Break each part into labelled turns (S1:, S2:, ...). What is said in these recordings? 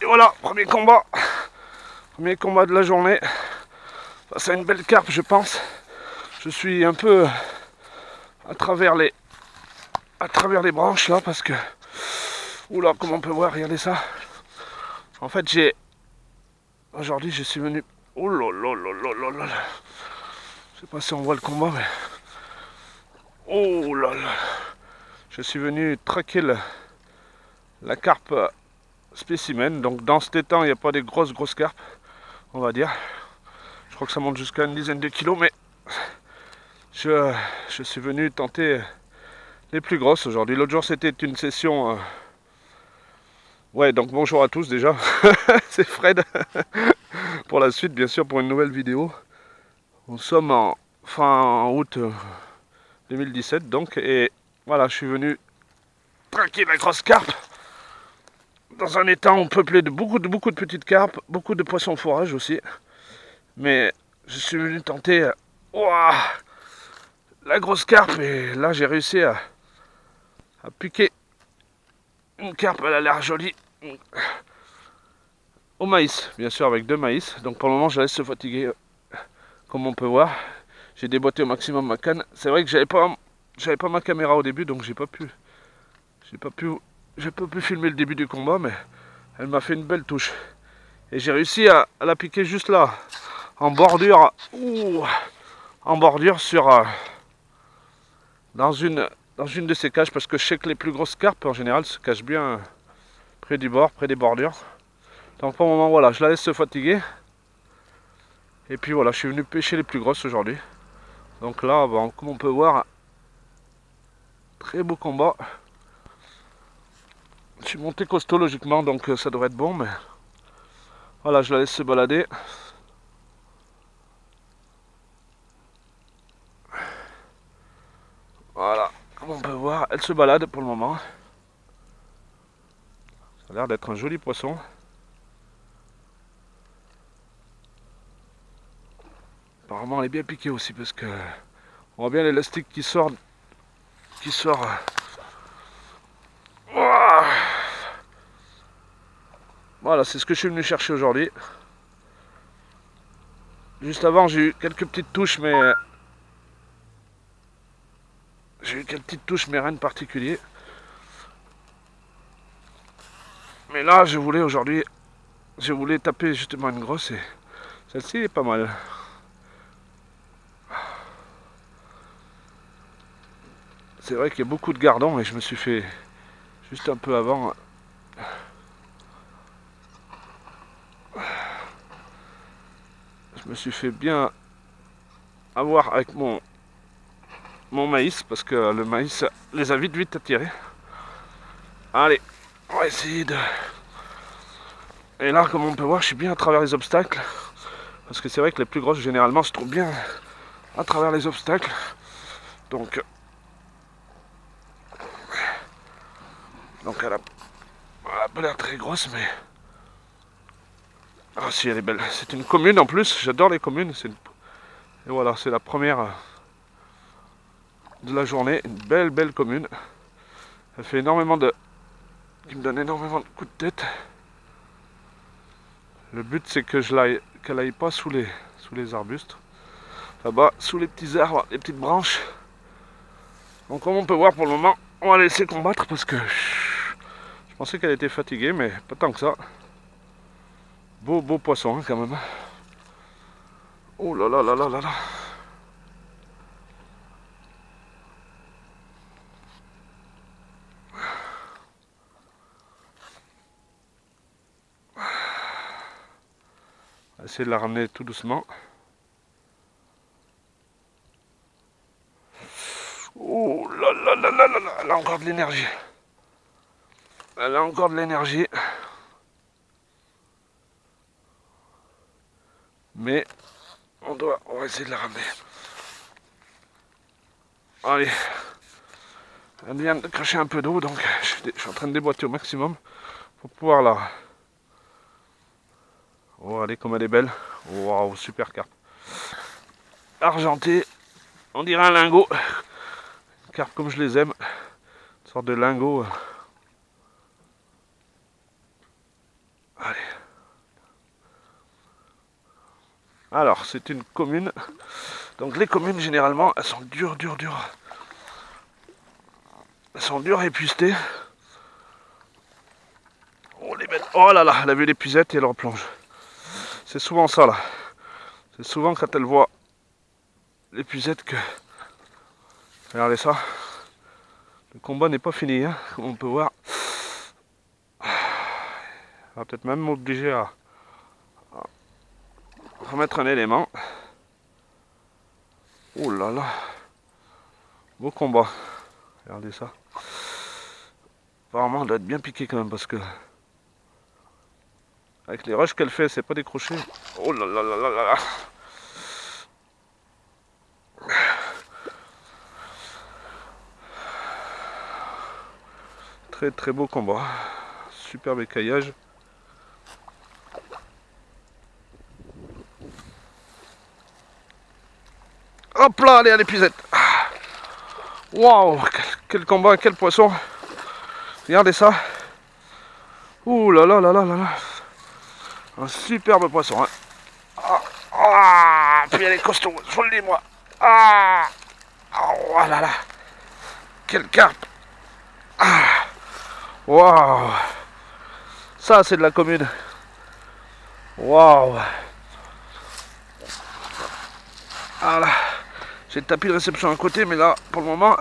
S1: Voilà, premier combat de la journée, face à une belle carpe je pense. Je suis un peu à travers les branches là parce que, oula, comme on peut voir, regardez ça. En fait aujourd'hui je suis venu, oh là là là là là là, je sais pas si on voit le combat mais, oh là là, je suis venu traquer la carpe spécimen. Donc dans cet étang il n'y a pas des grosses carpes, on va dire. Je crois que ça monte jusqu'à une dizaine de kilos, mais je suis venu tenter les plus grosses aujourd'hui. L'autre jour c'était une session ouais, donc bonjour à tous déjà. C'est Fred pour la suite, bien sûr, pour une nouvelle vidéo. Nous sommes en fin août 2017 donc, et voilà, je suis venu traquer la grosse carpe dans un étang peuplé de beaucoup de petites carpes, beaucoup de poissons fourrage aussi. Mais je suis venu tenter la grosse carpe, et là j'ai réussi à piquer une carpe. Elle a l'air jolie, au maïs, bien sûr, avec 2 maïs. Donc pour le moment je laisse se fatiguer, comme on peut voir. J'ai déboîté au maximum ma canne. C'est vrai que j'avais pas ma caméra au début, donc j'ai pas pu filmer le début du combat, mais elle m'a fait une belle touche. Et j'ai réussi à la piquer juste là, en bordure, sur dans une de ces cages, parce que je sais que les plus grosses carpes en général se cachent bien près du bord, près des bordures. Donc pour le moment, voilà, je la laisse se fatiguer. Et puis voilà, je suis venu pêcher les plus grosses aujourd'hui. Donc là, bon, comme on peut voir, très beau combat. Je suis monté costaud logiquement, donc ça devrait être bon, mais voilà, je la laisse se balader. Voilà, comme on peut voir, elle se balade pour le moment. Ça a l'air d'être un joli poisson. Apparemment elle est bien piquée aussi, parce que on voit bien l'élastique qui sort. Voilà, c'est ce que je suis venu chercher aujourd'hui. Juste avant j'ai eu quelques petites touches, mais rien de particulier. Mais là je voulais taper justement une grosse, et celle-ci est pas mal. C'est vrai qu'il y a beaucoup de gardons, et je me suis fait juste un peu avant. Je me suis fait bien avoir avec mon maïs, parce que le maïs les a vite attirés. Allez, on va essayer de... Et là, comme on peut voir, je suis bien à travers les obstacles, parce que c'est vrai que les plus grosses généralement se trouvent bien à travers les obstacles. Donc elle a pas l'air très grosse, mais ah si, elle est belle. C'est une commune en plus, j'adore les communes. Et voilà, c'est la première de la journée, une belle commune. Elle fait énormément qui me donne énormément de coups de tête. Le but c'est que qu'elle aille pas sous les arbustes, là-bas, sous les petits arbres, les petites branches. Donc comme on peut voir, pour le moment, on va laisser combattre, parce que je pensais qu'elle était fatiguée, mais pas tant que ça. Beau poisson hein, quand même. Oh là là là là là là. On va essayer de la ramener tout doucement. Oh là là là là là là. Elle a encore de l'énergie. Elle a encore de l'énergie. Mais on va essayer de la ramener. Allez. Elle vient de cracher un peu d'eau, donc je suis en train de déboîter au maximum pour pouvoir la... Oh, regardez comme elle est belle. Waouh, super carpe. Argentée, on dirait un lingot. Carpe comme je les aime. Une sorte de lingot. Allez. Alors, c'est une commune. Donc les communes, généralement, elles sont dures. Elles sont dures et épustées. Oh les belles. Oh là là, elle a vu l'épuisette et elle replonge. C'est souvent ça là. C'est souvent quand elle voit l'épuisette que... Regardez ça. Le combat n'est pas fini, hein, comme on peut voir. On va peut-être même m'obliger à remettre un élément. Oh là là. Beau combat. Regardez ça. Apparemment, elle doit être bien piquée quand même parce que... Avec les rushs qu'elle fait, c'est pas décroché. Oh là là là là là. Très très beau combat. Superbe écaillage. Hop là, allez à l'épuisette. Waouh, quel combat, quel poisson. Regardez ça. Ouh là là là là là là. Un superbe poisson. Hein. Puis elle est costaud, je vous le dis moi. Oh là là. Quelle carpe. Waouh. Ça c'est de la commune. Waouh. Voilà. J'ai le tapis de réception à côté, mais là, pour le moment...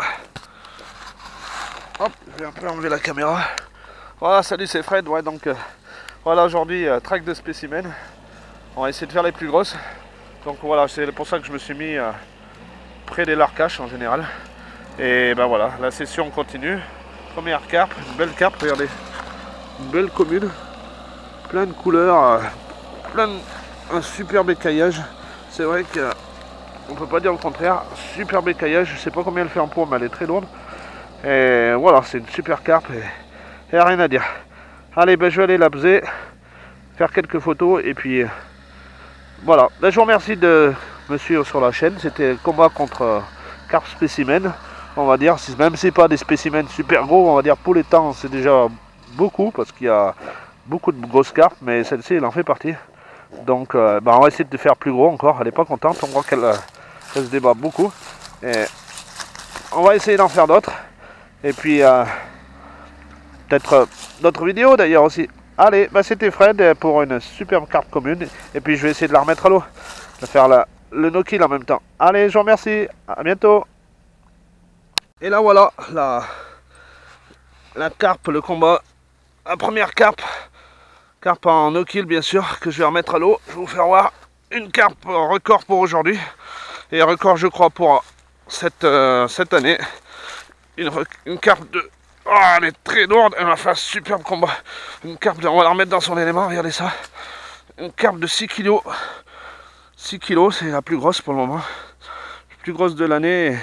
S1: Hop, je vais un peu enlever la caméra. Voilà, salut, c'est Fred. Ouais, donc, voilà, aujourd'hui, track de spécimens. On va essayer de faire les plus grosses. Donc voilà, c'est pour ça que je me suis mis près des larcaches en général. Et ben voilà, la session continue. Première carpe, une belle carpe, regardez. Une belle commune. Plein de couleurs, un superbe écaillage. C'est vrai que... On peut pas dire le contraire, superbe écaillage, je sais pas combien elle fait en poids, mais elle est très lourde. Et voilà, c'est une super carpe et rien à dire. Allez, ben je vais aller la baiser, faire quelques photos et puis voilà. Ben, je vous remercie de me suivre sur la chaîne. C'était combat contre carpe spécimen, on va dire. Même si c'est pas des spécimens super gros, on va dire pour les temps c'est déjà beaucoup parce qu'il y a beaucoup de grosses carpes, mais celle-ci elle en fait partie. Donc ben, on va essayer de faire plus gros encore. Elle n'est pas contente, on voit qu'elle se débat beaucoup. Et on va essayer d'en faire d'autres. Et puis peut-être d'autres vidéos d'ailleurs aussi. Allez, ben, c'était Fred pour une superbe carpe commune. Et puis je vais essayer de la remettre à l'eau. De faire le no-kill en même temps. Allez, je vous remercie. À bientôt. Et là voilà, la carpe, le combat. La première carpe. Carpe en no-kill bien sûr, que je vais remettre à l'eau. Je vais vous faire voir une carpe record pour aujourd'hui. Et record je crois pour cette année. Une carpe de... Oh, elle est très lourde, elle m'a fait un superbe combat. Une carpe on va la remettre dans son élément, regardez ça. Une carpe de 6 kg. 6 kg, c'est la plus grosse pour le moment. La plus grosse de l'année.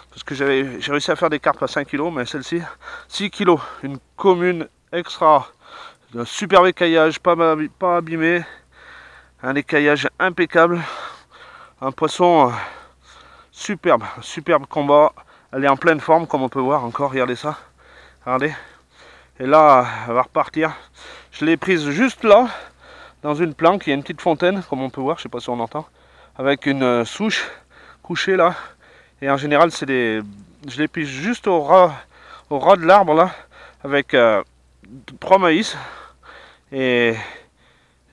S1: Parce que j'ai réussi à faire des carpes à 5 kg, mais celle-ci, 6 kg. Une commune extra. Un superbe écaillage, pas abîmé, un écaillage impeccable, un poisson superbe, superbe combat. Elle est en pleine forme comme on peut voir encore, regardez ça, regardez. Et là, elle va repartir. Je l'ai prise juste là, dans une planque, il y a une petite fontaine comme on peut voir, je sais pas si on entend, avec une souche couchée là. Et en général, je l'ai prise juste au ras de l'arbre là, avec 3 maïs. Et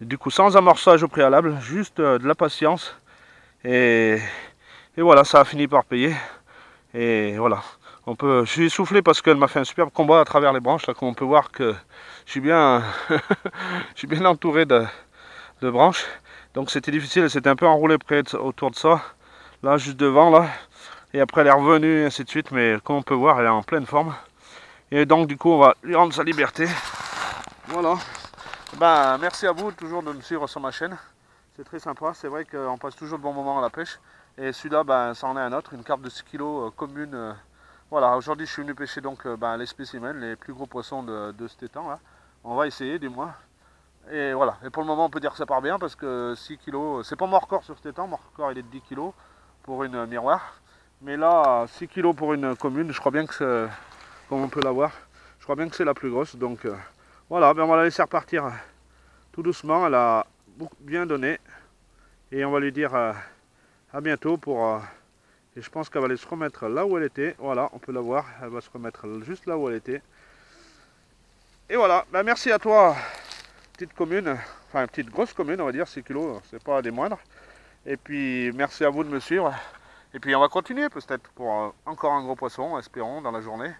S1: du coup sans amorçage au préalable, juste de la patience et voilà, ça a fini par payer. Et voilà, je suis essoufflé parce qu'elle m'a fait un superbe combat à travers les branches là, comme on peut voir que je suis bien je suis bien entouré de branches, donc c'était difficile, elle s'était un peu enroulée autour de ça, là juste devant là, Et après elle est revenue et ainsi de suite. Mais comme on peut voir, elle est en pleine forme. Et donc du coup on va lui rendre sa liberté. Voilà. Ben, merci à vous toujours de me suivre sur ma chaîne. C'est très sympa. C'est vrai qu'on passe toujours de bons moments à la pêche. Et celui-là, ben, ça en est un autre. Une carpe de 6 kg commune. Voilà, aujourd'hui je suis venu pêcher donc les spécimens, les plus gros poissons de cet étang là. On va essayer du moins. Et voilà, et pour le moment on peut dire que ça part bien parce que 6 kg, c'est pas mon record sur cet étang, mon record il est de 10 kg pour une miroir. Mais là, 6 kg pour une commune, je crois bien que c'est, comme on peut la voir, je crois bien que c'est la plus grosse. Donc voilà, ben on va la laisser repartir tout doucement, elle a bien donné. Et on va lui dire à bientôt pour... et je pense qu'elle va aller se remettre là où elle était. Voilà, on peut la voir. Elle va se remettre juste là où elle était. Et voilà. Ben, merci à toi, petite commune. Enfin, petite grosse commune, on va dire. 6 kilos, c'est pas des moindres. Et puis, merci à vous de me suivre. Et puis, on va continuer peut-être pour encore un gros poisson, espérons, dans la journée.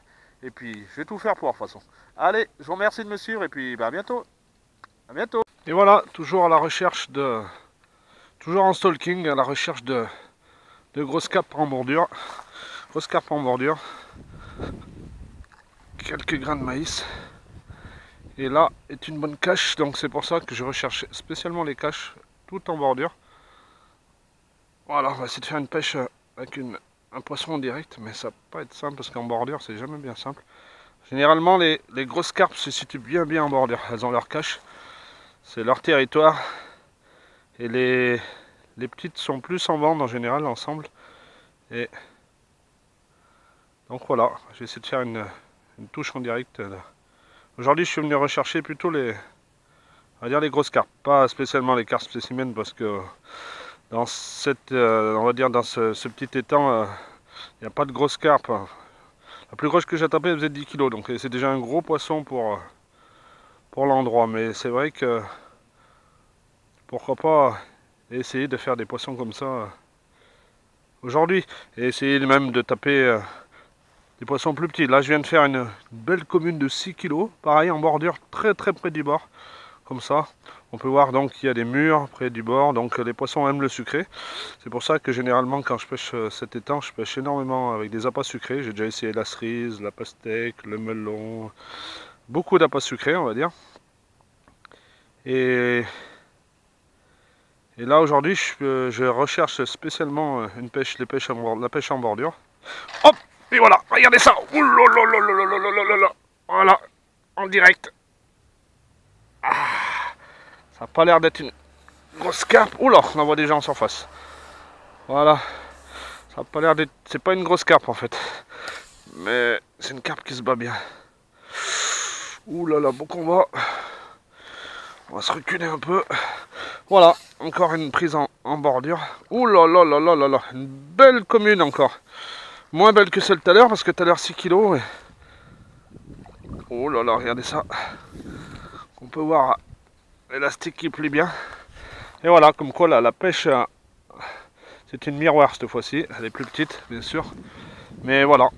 S1: Et puis, je vais tout faire pour de toute façon. Allez, je vous remercie de me suivre. Et puis, ben, à bientôt. À bientôt. Et voilà, toujours à la recherche de... Toujours en stalking, à la recherche de grosses carpes en bordure. Grosses carpes en bordure. Quelques grains de maïs. Et là est une bonne cache, donc c'est pour ça que je recherche spécialement les caches tout en bordure. Voilà, on va essayer de faire une pêche avec un poisson en direct, mais ça va pas être simple parce qu'en bordure c'est jamais bien simple. Généralement les grosses carpes se situent bien en bordure, elles ont leur cache, c'est leur territoire. Et les petites sont plus en bande en général ensemble. Et donc voilà, je vais essayer de faire une touche en direct. Aujourd'hui je suis venu rechercher plutôt on va dire les grosses carpes, pas spécialement les carpes spécimens parce que dans cette, on va dire dans ce petit étang, il n'y a pas de grosses carpes. La plus grosse que j'ai tapée elle faisait 10 kg, donc c'est déjà un gros poisson pour l'endroit. Mais c'est vrai que pourquoi pas essayer de faire des poissons comme ça aujourd'hui et essayer même de taper des poissons plus petits. Là je viens de faire une belle commune de 6 kg, pareil en bordure, très près du bord, comme ça. On peut voir donc qu'il y a des murs près du bord, donc les poissons aiment le sucré. C'est pour ça que généralement quand je pêche cet étang, je pêche énormément avec des appâts sucrés. J'ai déjà essayé la cerise, la pastèque, le melon, beaucoup d'appâts sucrés on va dire. Et là aujourd'hui je recherche spécialement la pêche en bordure. Hop! Et voilà, regardez ça. Voilà, en direct. Ah, ça n'a pas l'air d'être une grosse carpe. Oula, on en voit déjà en surface. Voilà. Ça n'a pas l'air d'être... C'est pas une grosse carpe en fait. Mais c'est une carpe qui se bat bien. Ouh là là, beau combat. On va se reculer un peu. Voilà, encore une prise en bordure. Ouh là là là là là là. Une belle commune encore. Moins belle que celle tout à l'heure parce que tout à l'heure 6 kg. Et... oh là là, regardez ça. On peut voir l'élastique qui plie bien. Et voilà, comme quoi là, la pêche, c'est une miroir cette fois-ci. Elle est plus petite, bien sûr. Mais voilà,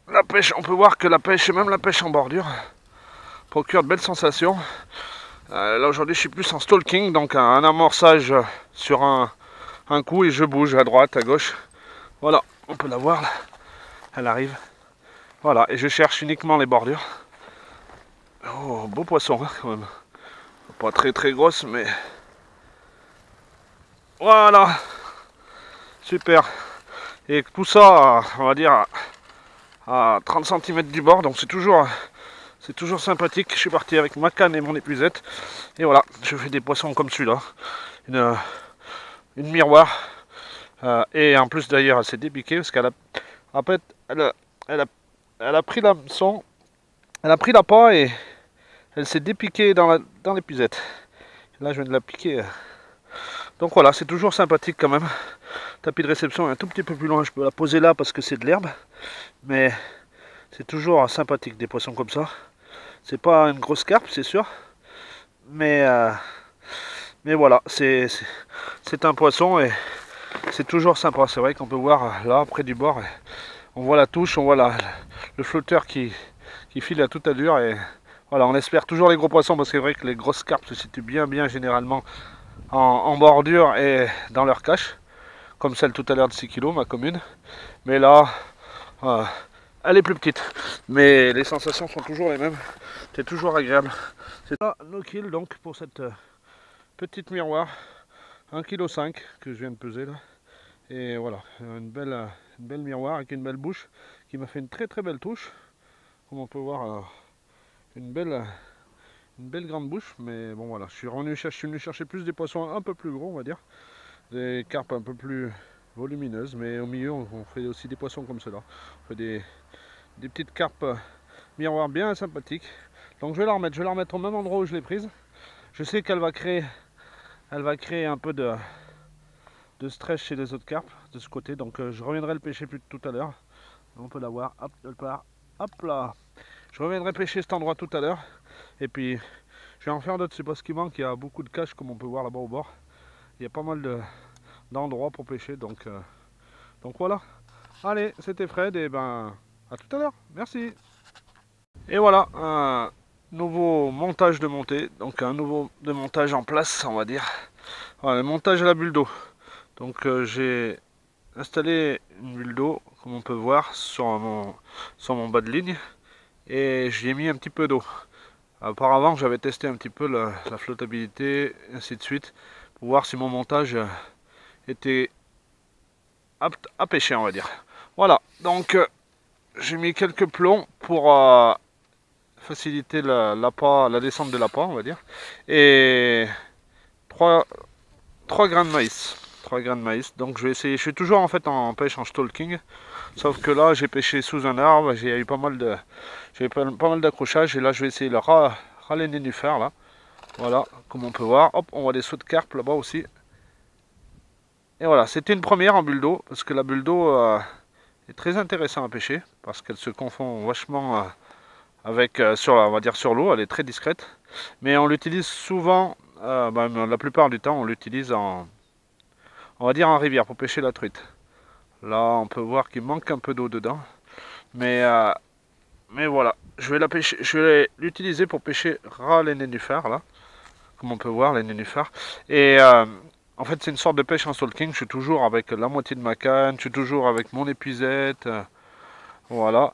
S1: la pêche, on peut voir que la pêche, même la pêche en bordure, procure de belles sensations. Là aujourd'hui, je suis plus en stalking, donc un amorçage sur un coup et je bouge à droite, à gauche. Voilà, on peut la voir là. Elle arrive. Voilà, et je cherche uniquement les bordures. Oh, beau poisson hein, quand même. Pas très grosse, mais... voilà. Super. Et tout ça, on va dire, à 30 cm du bord. Donc c'est toujours sympathique. Je suis parti avec ma canne et mon épuisette. Et voilà, je fais des poissons comme celui-là. Une miroir. Et en plus d'ailleurs, elle s'est dépiquée parce qu'elle a... en fait, elle a pris l'hameçon, elle a pris l'appât et elle s'est dépiquée dans l'épuisette. Là, je viens de la piquer. Donc voilà, c'est toujours sympathique quand même. Tapis de réception est un tout petit peu plus loin. Je peux la poser là parce que c'est de l'herbe. Mais c'est toujours sympathique des poissons comme ça. C'est pas une grosse carpe, c'est sûr. Mais voilà, c'est un poisson et c'est toujours sympa. C'est vrai qu'on peut voir là, près du bord. On voit la touche, on voit le flotteur qui file à toute allure. Et voilà, on espère toujours les gros poissons parce que c'est vrai que les grosses carpes se situent bien généralement en bordure et dans leur cache. comme celle tout à l'heure de 6 kg, ma commune. Mais là, elle est plus petite. Mais les sensations sont toujours les mêmes. C'est toujours agréable. C'est ça, no kill donc pour cette petite miroir. 1,5 kg que je viens de peser là. Et voilà, une belle miroir avec une belle bouche qui m'a fait une très belle touche. Comme on peut voir, une belle grande bouche. Mais bon voilà, je suis venu chercher plus des poissons un peu plus gros, on va dire. Des carpes un peu plus volumineuses. Mais au milieu, on fait aussi des poissons comme cela. On fait des petites carpes miroirs bien sympathiques. Donc je vais la remettre au même endroit où je l'ai prise. Je sais qu'elle va créer un peu de stress chez les autres carpes de ce côté, donc je reviendrai le pêcher plus tout à l'heure. On peut la voir, hop, elle part, hop là. Je reviendrai pêcher cet endroit tout à l'heure, et puis je vais en faire d'autres. C'est pas ce qui manque, il y a beaucoup de caches comme on peut voir là-bas au bord. Il y a pas mal d'endroits pour pêcher, donc voilà. Allez, c'était Fred, et ben à tout à l'heure, merci. Et voilà, un nouveau montage de montée, donc un nouveau montage en place, on va dire. Voilà, le montage à la bulle d'eau. Donc j'ai installé une bulle d'eau, comme on peut voir, sur mon bas de ligne. Et j'y ai mis un petit peu d'eau. Auparavant, j'avais testé un petit peu la flottabilité, ainsi de suite, pour voir si mon montage était apte à pêcher, on va dire. Voilà, donc j'ai mis quelques plombs pour faciliter la descente de l'appât, on va dire. Et 3 grains de maïs. 3 grains de maïs. Donc je vais essayer. Je suis toujours en fait en pêche en stalking. Sauf que là j'ai pêché sous un arbre. J'ai eu pas mal d'accrochages. Et là je vais essayer le ras les nénuphars là. Voilà, comme on peut voir. Hop, on voit des sauts de carpe là-bas aussi. Et voilà, c'était une première en bulle d'eau. Parce que la bulle d'eau est très intéressante à pêcher. Parce qu'elle se confond vachement avec on va dire sur l'eau. Elle est très discrète. Mais on l'utilise souvent. La plupart du temps on l'utilise on va dire en rivière pour pêcher la truite. Là on peut voir qu'il manque un peu d'eau dedans. Mais voilà, je vais l'utiliser pour pêcher ras les nénuphars là. Comme on peut voir les nénuphars. Et en fait c'est une sorte de pêche en stalking. Je suis toujours avec la moitié de ma canne. Je suis toujours avec mon épuisette. Voilà.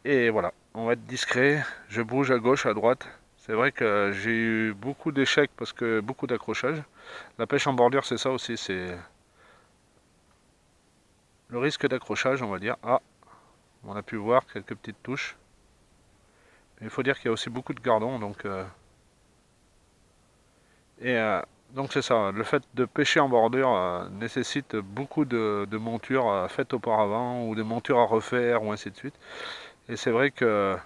S1: Et voilà, on va être discret. Je bouge à gauche, à droite. C'est vrai que j'ai eu beaucoup d'échecs parce que beaucoup d'accrochages. La pêche en bordure c'est ça aussi, c'est le risque d'accrochage, on va dire. Ah, on a pu voir quelques petites touches. Mais il faut dire qu'il y a aussi beaucoup de gardons, donc donc c'est ça. Le fait de pêcher en bordure nécessite beaucoup de montures faites auparavant ou de montures à refaire ou ainsi de suite. Et c'est vrai que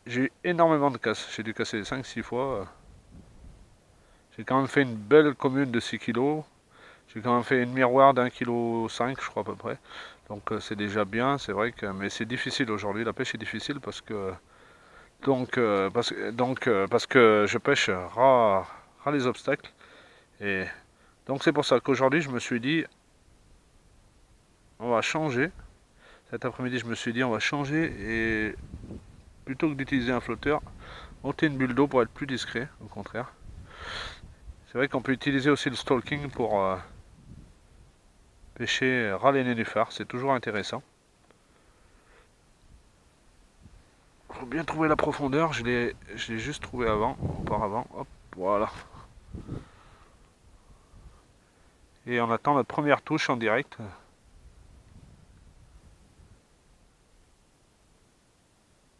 S1: j'ai eu énormément de casses. J'ai dû casser 5-6 fois. J'ai quand même fait une belle commune de 6 kg. J'ai quand même fait une miroir d'1,5 kg, je crois à peu près. Donc c'est déjà bien, c'est vrai que mais c'est difficile aujourd'hui. La pêche est difficile parce que parce que je pêche ras les obstacles. Et donc c'est pour ça qu'aujourd'hui je me suis dit on va changer. Cet après-midi je me suis dit on va changer et plutôt que d'utiliser un flotteur, monter une bulle d'eau pour être plus discret, au contraire. C'est vrai qu'on peut utiliser aussi le stalking pour pêcher ras les nénuphars, c'est toujours intéressant. Faut bien trouver la profondeur, je l'ai juste trouvé auparavant. Hop, voilà. Et on attend notre première touche en direct.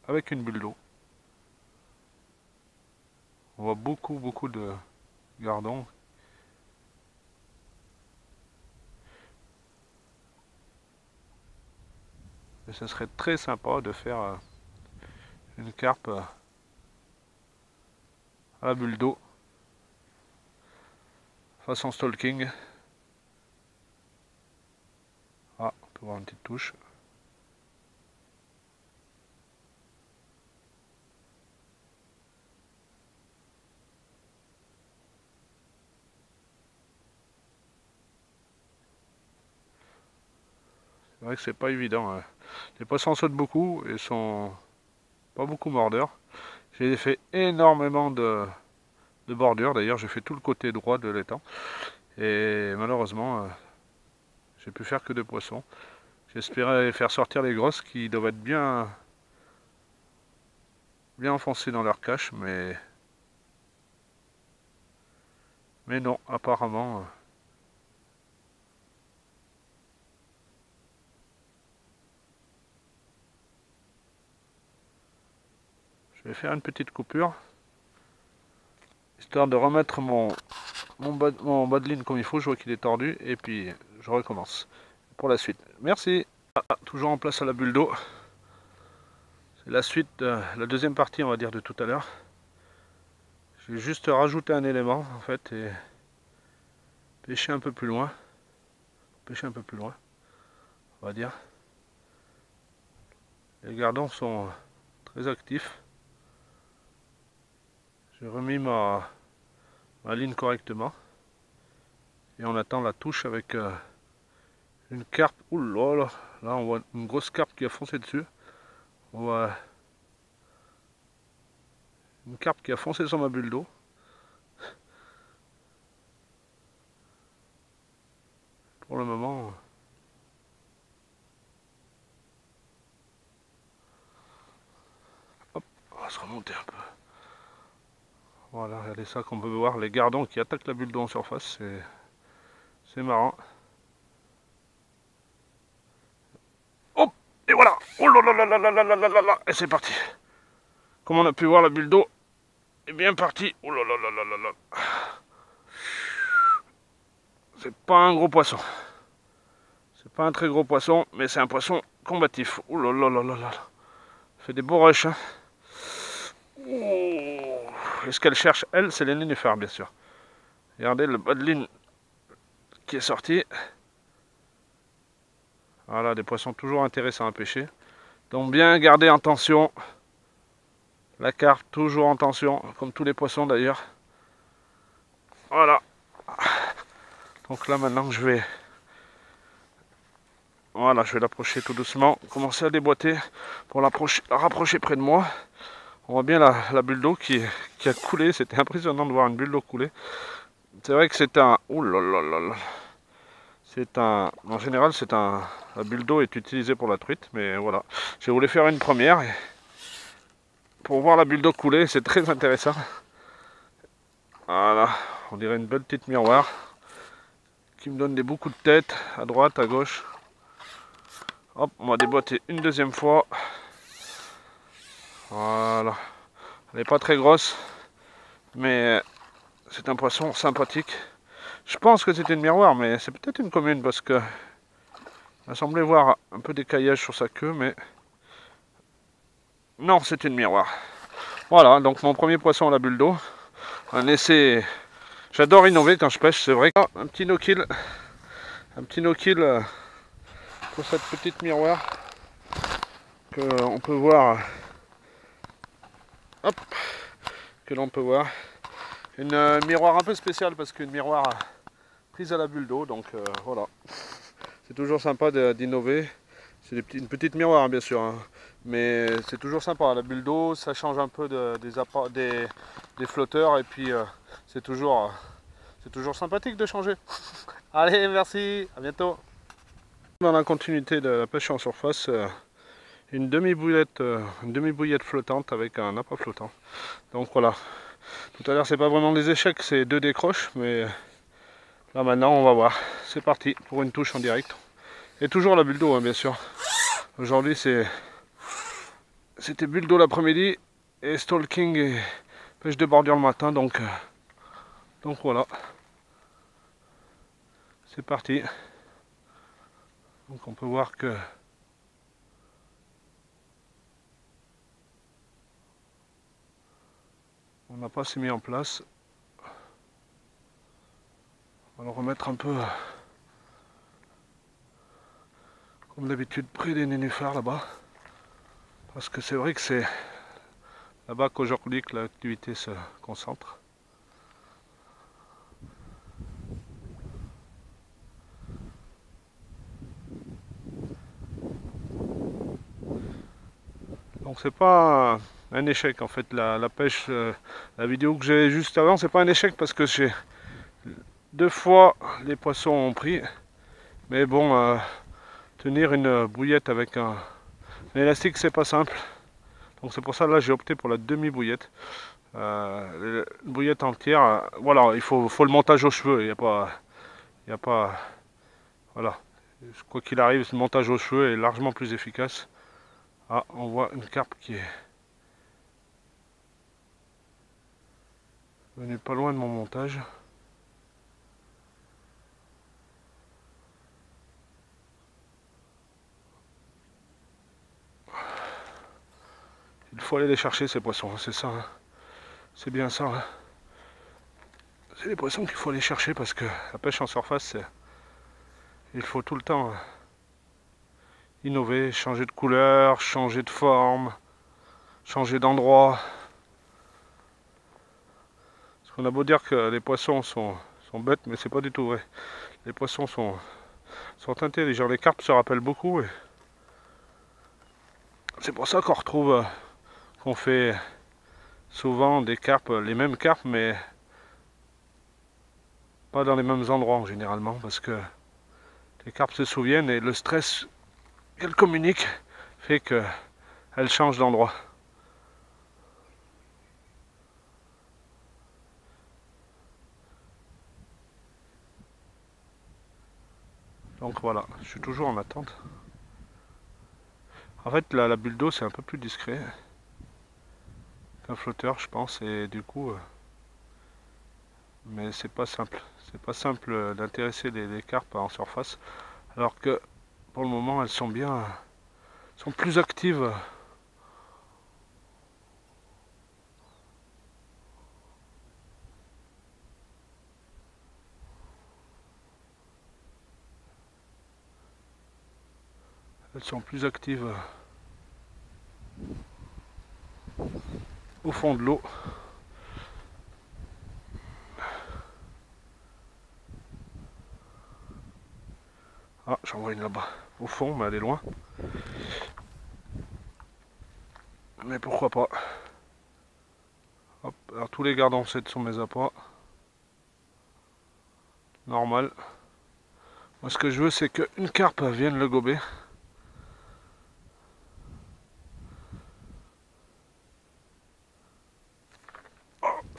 S1: Avec une bulle d'eau. On voit beaucoup de gardons. Et ce serait très sympa de faire une carpe à la bulle d'eau. Façon stalking. Ah, on peut voir une petite touche. C'est vrai que c'est pas évident. Les poissons sautent beaucoup et sont pas beaucoup mordeurs. J'ai fait énormément de bordures. D'ailleurs, j'ai fait tout le côté droit de l'étang. Et malheureusement, J'ai pu faire que 2 poissons. J'espérais faire sortir les grosses qui doivent être bien enfoncées dans leur cache, mais non, apparemment. Je vais faire une petite coupure, histoire de remettre mon bas de ligne comme il faut. Je vois qu'il est tordu, et puis je recommence pour la suite. Merci. Toujours en place à la bulle d'eau. C'est la suite, la deuxième partie, on va dire, de tout à l'heure. Je vais juste rajouter un élément, en fait, et pêcher un peu plus loin. On va dire. Les gardons sont très actifs. J'ai remis ma ligne correctement. Et on attend la touche avec une carpe. Ouh là là, là on voit une grosse carpe qui a foncé dessus. On voit une carpe qui a foncé sur ma bulle d'eau. Pour le moment. Hop, on va se remonter un peu. Voilà, regardez ça qu'on peut voir, les gardons qui attaquent la bulle d'eau en surface, c'est marrant. Hop, et voilà. Oh là là là là là là là là là, et c'est parti. Comme on a pu voir, la bulle d'eau est bien partie. Oh là là là là là là. C'est pas un gros poisson. C'est pas un très gros poisson, mais c'est un poisson combatif. Oh là là là là là. Fait des beaux rushs. Hein. Oh. Et ce qu'elle cherche, elle, c'est les nénuphars, bien sûr. Regardez le bas de ligne qui est sorti. Voilà, des poissons toujours intéressants à pêcher. Donc bien garder en tension. La carpe toujours en tension, comme tous les poissons d'ailleurs. Voilà. Donc là maintenant je vais... Voilà, je vais l'approcher tout doucement. Commencer à déboîter pour la rapprocher près de moi. On voit bien la bulle d'eau qui a coulé. C'était impressionnant de voir une bulle d'eau couler. C'est vrai que c'est un... Ouh là là là là. C'est un... En général, la bulle d'eau est utilisée pour la truite. Mais voilà. J'ai voulu faire une première. Pour voir la bulle d'eau couler, c'est très intéressant. Voilà. On dirait une belle petite miroir. Qui me donne des beaux coups de tête. À droite, à gauche. Hop, on va déboîter une deuxième fois. Voilà. Elle n'est pas très grosse, mais c'est un poisson sympathique. Je pense que c'était une miroir, mais c'est peut-être une commune parce que il m'a semblé voir un peu d'écaillage sur sa queue, mais non, c'est une miroir. Voilà, donc mon premier poisson à la bulle d'eau. Un essai. J'adore innover quand je pêche, c'est vrai. Un petit no-kill. Un petit no-kill pour cette petite miroir que on peut voir. Hop, que l'on peut voir. Une miroir un peu spéciale parce qu'une miroir prise à la bulle d'eau, donc voilà. C'est toujours sympa d'innover. C'est une petite miroir, hein, bien sûr, hein. Mais c'est toujours sympa. La bulle d'eau, ça change un peu des flotteurs et puis c'est toujours sympathique de changer. Allez, merci, à bientôt. Dans la continuité de la pêche en surface, une demi-bouillette flottante avec un appât flottant. Donc voilà. Tout à l'heure, c'est pas vraiment des échecs, c'est 2 décroches, mais là maintenant, on va voir. C'est parti pour une touche en direct. Et toujours la bulle d'eau, hein, bien sûr. Aujourd'hui, c'était bulle d'eau l'après-midi et stalking et pêche de bordure le matin, donc voilà. C'est parti. Donc on peut voir que on n'a pas s'est mis en place. On va le remettre un peu comme d'habitude près des nénuphars là-bas. Parce que c'est vrai que c'est là-bas qu'aujourd'hui que l'activité se concentre. Donc c'est pas un échec en fait, la pêche, la vidéo que j'ai juste avant, c'est pas un échec parce que j'ai 2 fois les poissons ont pris, Mais bon, tenir une bouillette avec un élastique, c'est pas simple. Donc c'est pour ça là j'ai opté pour la demi-bouillette. Une bouillette entière, voilà, il faut le montage aux cheveux. Il y a pas, voilà. Quoi qu'il arrive, le montage aux cheveux est largement plus efficace. Ah, on voit une carpe qui est venue pas loin de mon montage. Il faut aller les chercher ces poissons, c'est ça, hein. C'est bien ça, hein. C'est les poissons qu'il faut aller chercher parce que la pêche en surface, il faut tout le temps innover, changer de couleur, changer de forme, changer d'endroit. Parce qu'on a beau dire que les poissons sont bêtes, mais c'est pas du tout vrai. Les poissons sont intelligents. Les carpes se rappellent beaucoup. Et c'est pour ça qu'on retrouve, qu'on fait souvent des carpes, les mêmes carpes, mais pas dans les mêmes endroits généralement, parce que les carpes se souviennent et le stress qu'elles communiquent fait qu'elles changent d'endroit. Donc voilà, je suis toujours en attente. En fait, la bulle d'eau, c'est un peu plus discret qu'un flotteur, je pense, et du coup, mais c'est pas simple. C'est pas simple d'intéresser les carpes en surface, alors que pour le moment, elles sont sont plus actives. Elles sont plus actives au fond de l'eau. Ah, j'en vois une là-bas, au fond, mais elle est loin. Mais pourquoi pas. Hop, alors tous les gardes en 7 sont mes appâts. Normal. Moi, ce que je veux, c'est qu'une carpe vienne le gober.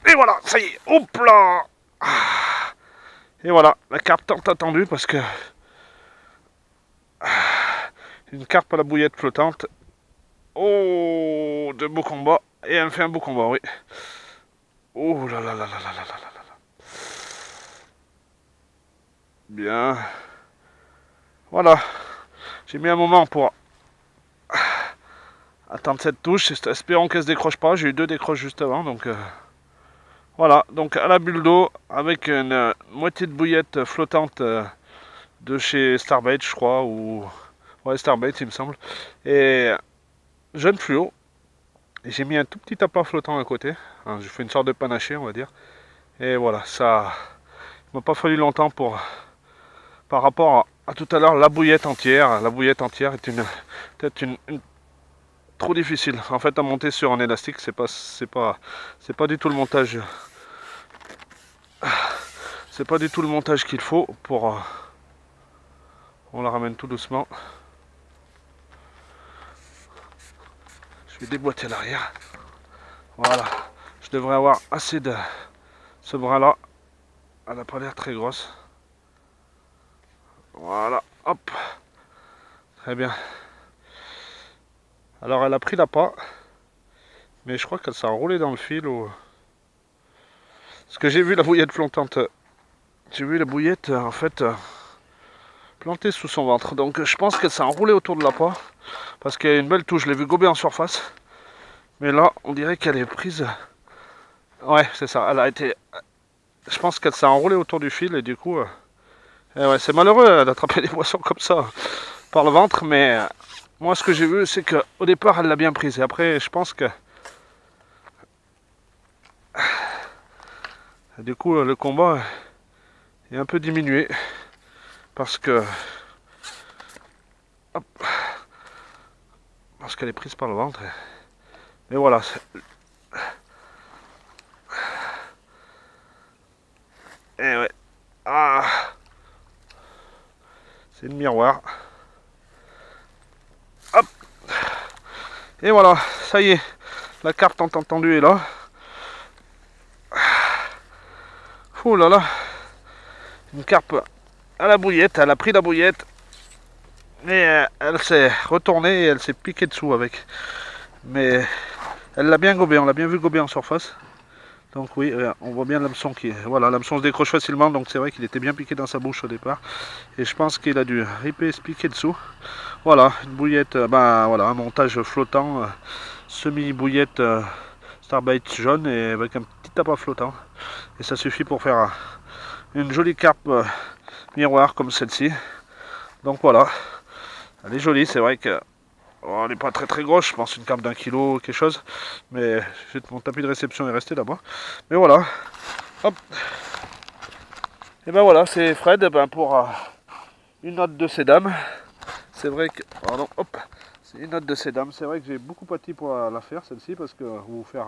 S1: Et voilà, ça y est, hop là. Et voilà, la carpe tant attendue parce que une carpe à la bouillette flottante. Oh, de beaux combats. Et elle me fait un beau combat, oui. Oh là là là là là là là là là. Bien. Voilà. J'ai mis un moment pour attendre cette touche. Espérons qu'elle se décroche pas. J'ai eu 2 décroches juste avant, donc voilà. Donc à la bulle d'eau avec une moitié de bouillette flottante de chez Starbait, je crois, ou ouais Starbait, il me semble. Et jeune fluo. Et j'ai mis un tout petit appât flottant à côté. Hein, j'ai fait une sorte de panaché, on va dire. Et voilà, ça il m'a pas fallu longtemps pour par rapport à tout à l'heure la bouillette entière. La bouillette entière est peut-être une trop difficile. En fait, à monter sur un élastique, c'est pas du tout le montage. C'est pas du tout le montage qu'il faut pour. On la ramène tout doucement. Je vais déboîter l'arrière. Voilà. Je devrais avoir assez de ce bras-là. Elle n'a pas l'air très grosse. Voilà. Hop. Très bien. Alors elle a pris l'appât. Mais je crois qu'elle s'est enroulée dans le fil ou. Parce que j'ai vu la bouillette flottante. J'ai vu la bouillette en fait plantée sous son ventre. Donc je pense qu'elle s'est enroulée autour de l'appât. Parce qu'il y a une belle touche. Je l'ai vu gober en surface. Mais là, on dirait qu'elle est prise. Ouais, c'est ça. Elle a été. Je pense qu'elle s'est enroulée autour du fil et du coup. Et ouais, c'est malheureux d'attraper des poissons comme ça par le ventre. Mais moi, ce que j'ai vu, c'est qu'au départ, elle l'a bien prise. Et après, je pense que. Du coup, le combat est un peu diminué. Parce que. Hop, parce qu'elle est prise par le ventre. Mais voilà. Et ouais. Ah. C'est le miroir. Hop. Et voilà, ça y est, la carpe tant entendue est là. Oh là là, une carpe à la bouillette, elle a pris la bouillette. Et elle s'est retournée et elle s'est piquée dessous avec. Mais elle l'a bien gobé, on l'a bien vu gober en surface. Donc oui, on voit bien l'hameçon qui... Voilà, l'hameçon se décroche facilement, donc c'est vrai qu'il était bien piqué dans sa bouche au départ. Et je pense qu'il a dû ripper et se piquer dessous. Voilà, une bouillette, voilà, un montage flottant, semi-bouillette Starbite jaune et avec un petit appât flottant. Et ça suffit pour faire une jolie carpe miroir comme celle-ci. Donc voilà, elle est jolie, c'est vrai que... Oh, elle n'est pas très grosse, je pense une carpe d'1 kilo, quelque chose. Mais mon tapis de réception est resté là-bas. Mais voilà. Hop. Et ben voilà, c'est Fred pour une note de ces dames. C'est vrai que... Pardon, hop. C'est une note de ces dames. C'est vrai que j'ai beaucoup pâti pour la faire, celle-ci, parce que vous faire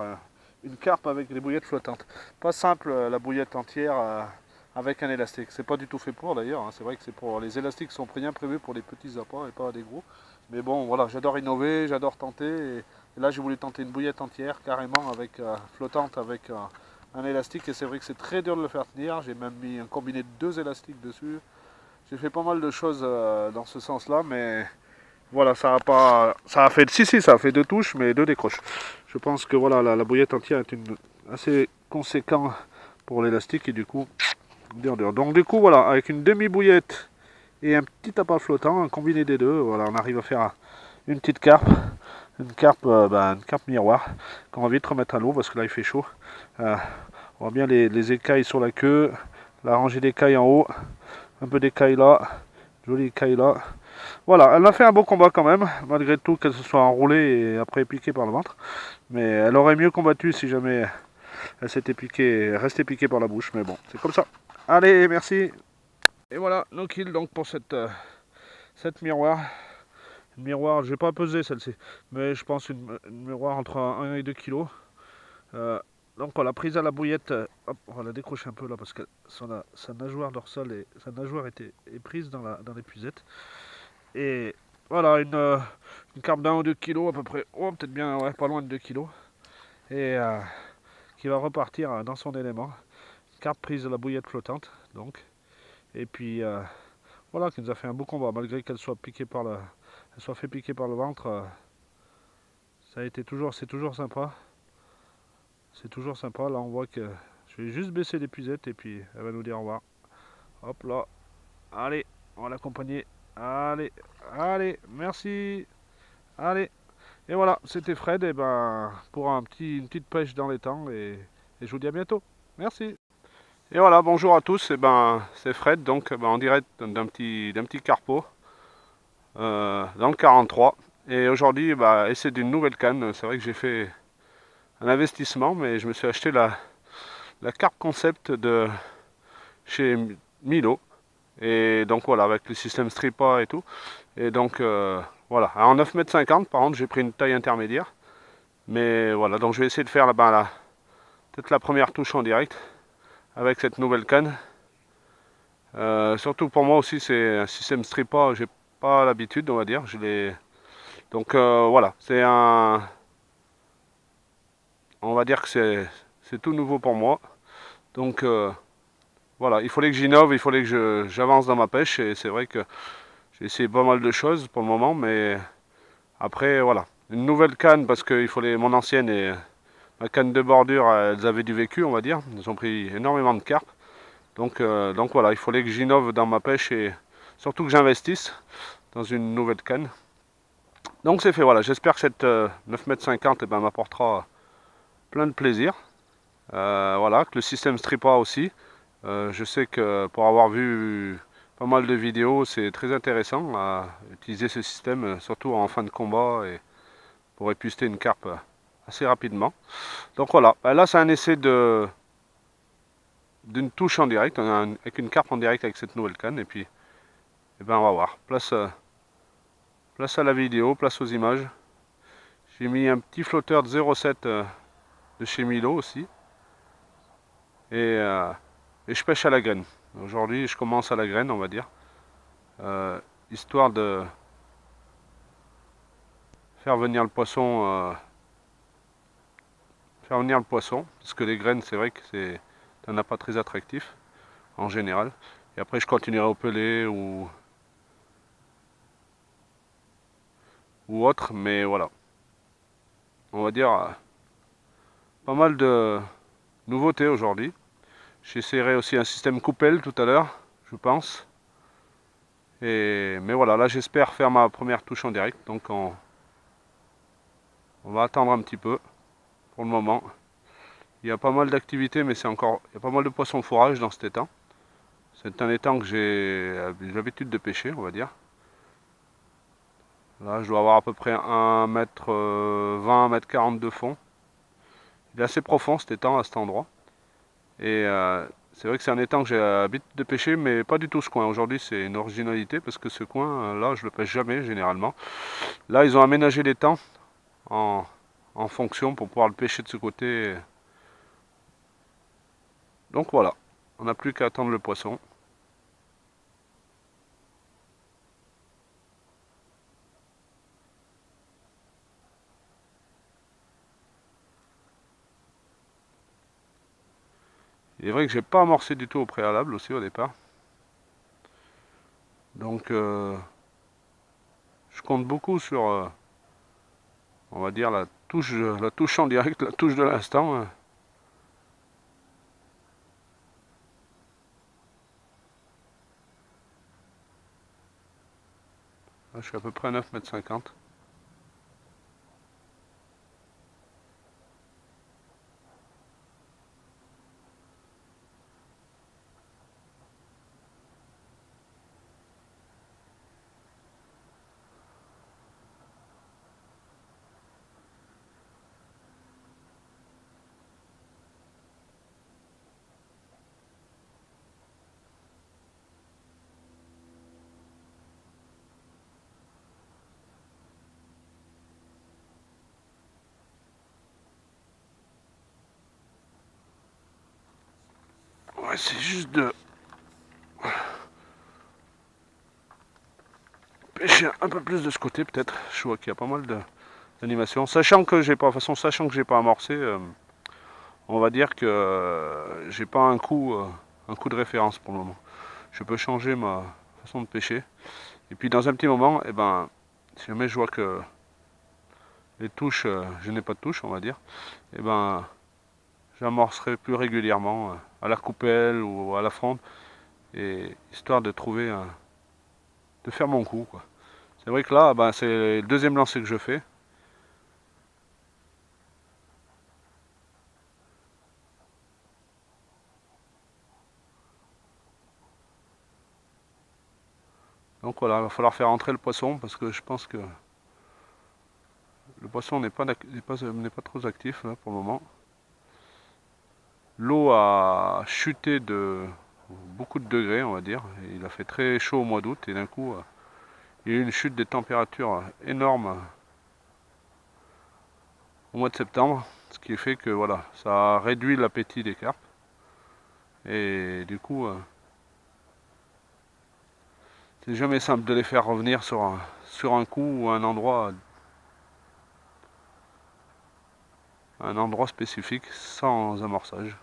S1: une carpe avec des bouillettes flottantes. Pas simple, la bouillette entière avec un élastique. C'est pas du tout fait pour d'ailleurs. Hein. C'est vrai que c'est pour... Les élastiques sont bien prévus pour les petits appâts et pas des gros. Mais bon, voilà, j'adore innover, j'adore tenter. Et là, j'ai voulu tenter une bouillette entière, carrément, avec flottante, avec un élastique. Et c'est vrai que c'est très dur de le faire tenir. J'ai même mis un combiné de 2 élastiques dessus. J'ai fait pas mal de choses dans ce sens-là, mais voilà, ça a pas... Ça a fait... Si, ça a fait 2 touches, mais 2 décroches. Je pense que voilà, la bouillette entière est assez conséquent pour l'élastique. Et du coup, dur. Donc du coup, voilà, avec une demi-bouillette... et un petit appât flottant, un combiné des deux, voilà, on arrive à faire une petite carpe, une carpe miroir, qu'on va vite remettre à l'eau parce que là il fait chaud. On voit bien les écailles sur la queue, la rangée d'écailles en haut, un peu d'écailles là, jolie écaille là. Voilà, elle a fait un beau combat quand même, malgré tout qu'elle se soit enroulée et après piquée par le ventre. Mais elle aurait mieux combattu si jamais elle s'était piquée, restée piquée par la bouche, mais bon, c'est comme ça. Allez, merci. Et voilà, no kill donc pour cette miroir. Une miroir, je vais pas peser celle-ci, mais je pense une miroir entre 1 et 2 kg. Donc voilà, prise à la bouillette, hop, on va la décrocher un peu là parce que sa nageoire dorsale et sa nageoire est prise dans l'épuisette. Et voilà, une carpe d'1 ou 2 kg à peu près, oh peut-être bien, ouais, pas loin de 2 kg. Et qui va repartir dans son élément. Carpe prise à la bouillette flottante, donc. Et puis voilà, qui nous a fait un beau combat, malgré qu'elle soit piquée par elle soit fait piquer par le ventre. Ça a été c'est toujours sympa. C'est toujours sympa. Là, on voit que je vais juste baisser l'épuisette et puis elle va nous dire au revoir. Hop là. Allez, on va l'accompagner. Allez, merci. Allez. Et voilà, c'était Fred. Et ben, pour une petite pêche dans les temps. Et je vous dis à bientôt. Merci. Et voilà, bonjour à tous, et ben c'est Fred, donc en direct d'un petit carpo dans le 43. Et aujourd'hui, essai d'une nouvelle canne. C'est vrai que j'ai fait un investissement, mais je me suis acheté la carpe concept de chez Milo. Et donc voilà, avec le système Stripa et tout. Et donc voilà, en 9,50 m, par contre, j'ai pris une taille intermédiaire. Mais voilà, donc je vais essayer de faire peut-être la première touche en direct avec cette nouvelle canne. Surtout pour moi aussi, c'est un système Stripa, j'ai pas l'habitude, on va dire. Donc voilà, on va dire que c'est tout nouveau pour moi. Donc voilà, il fallait que j'innove, il fallait que j'avance dans ma pêche. Et c'est vrai que j'ai essayé pas mal de choses pour le moment, mais après voilà, une nouvelle canne parce qu'il fallait mon ancienne et ma canne de bordure, elles avaient du vécu, on va dire. Elles ont pris énormément de carpes. Donc voilà, il fallait que j'innove dans ma pêche et surtout que j'investisse dans une nouvelle canne. Donc c'est fait, voilà, j'espère que cette 9,50 m m'apportera plein de plaisir. Voilà, que le système Stripa aussi. Je sais que pour avoir vu pas mal de vidéos, c'est très intéressant à utiliser ce système, surtout en fin de combat et pour épuister une carpe assez rapidement. Donc voilà, là c'est un essai d'une touche en direct, avec une carpe en direct avec cette nouvelle canne. Et puis, on va voir. Place à la vidéo, place aux images. J'ai mis un petit flotteur de 0,7 de chez Milo aussi. Et je pêche à la graine. Aujourd'hui, je commence à la graine, on va dire. histoire de faire venir le poisson, parce que les graines, c'est vrai que c'est un appât très attractif en général. Et après, je continuerai au pelé ou autre, mais voilà. On va dire pas mal de nouveautés aujourd'hui. J'essaierai aussi un système coupelle tout à l'heure, je pense. Mais voilà, là j'espère faire ma première touche en direct, donc on va attendre un petit peu pour le moment. Il y a pas mal d'activités, mais il y a pas mal de poissons de fourrage dans cet étang. C'est un étang que j'ai l'habitude de pêcher, on va dire. Là, je dois avoir à peu près 1 m 20, 1 m 40 de fond. Il est assez profond cet étang à cet endroit. Et c'est vrai que c'est un étang que j'ai l'habitude de pêcher, mais pas du tout ce coin. Aujourd'hui, c'est une originalité parce que ce coin, là, je le pêche jamais généralement. Là, ils ont aménagé l'étang en, en fonction pour pouvoir le pêcher de ce côté. Donc voilà, on n'a plus qu'à attendre le poisson. Il est vrai que j'ai pas amorcé du tout au préalable aussi au départ. Donc je compte beaucoup sur, on va dire, la touche en direct, la touche de l'instant. Là, je suis à peu près à 9 m 50. Ouais, c'est juste de pêcher un peu plus de ce côté peut-être. Je vois qu'il y a pas mal d'animations. Sachant que j'ai pas amorcé, on va dire que j'ai pas un coup de référence pour le moment. Je peux changer ma façon de pêcher. Et puis dans un petit moment, eh ben, si jamais je vois que les touches, je n'ai pas de touches, on va dire, eh ben, j'amorcerai plus régulièrement à la coupelle ou à la fronde, et histoire de de faire mon coup, quoi. C'est vrai que là, ben, c'est le deuxième lancer que je fais. Donc voilà, il va falloir faire entrer le poisson parce que je pense que le poisson n'est pas trop actif là, pour le moment. L'eau a chuté de beaucoup de degrés, on va dire. Et il a fait très chaud au mois d'août et d'un coup, il y a eu une chute des températures énorme au mois de septembre, ce qui fait que voilà, ça a réduit l'appétit des carpes. Et du coup, c'est jamais simple de les faire revenir sur un coup ou un endroit spécifique sans amorçage.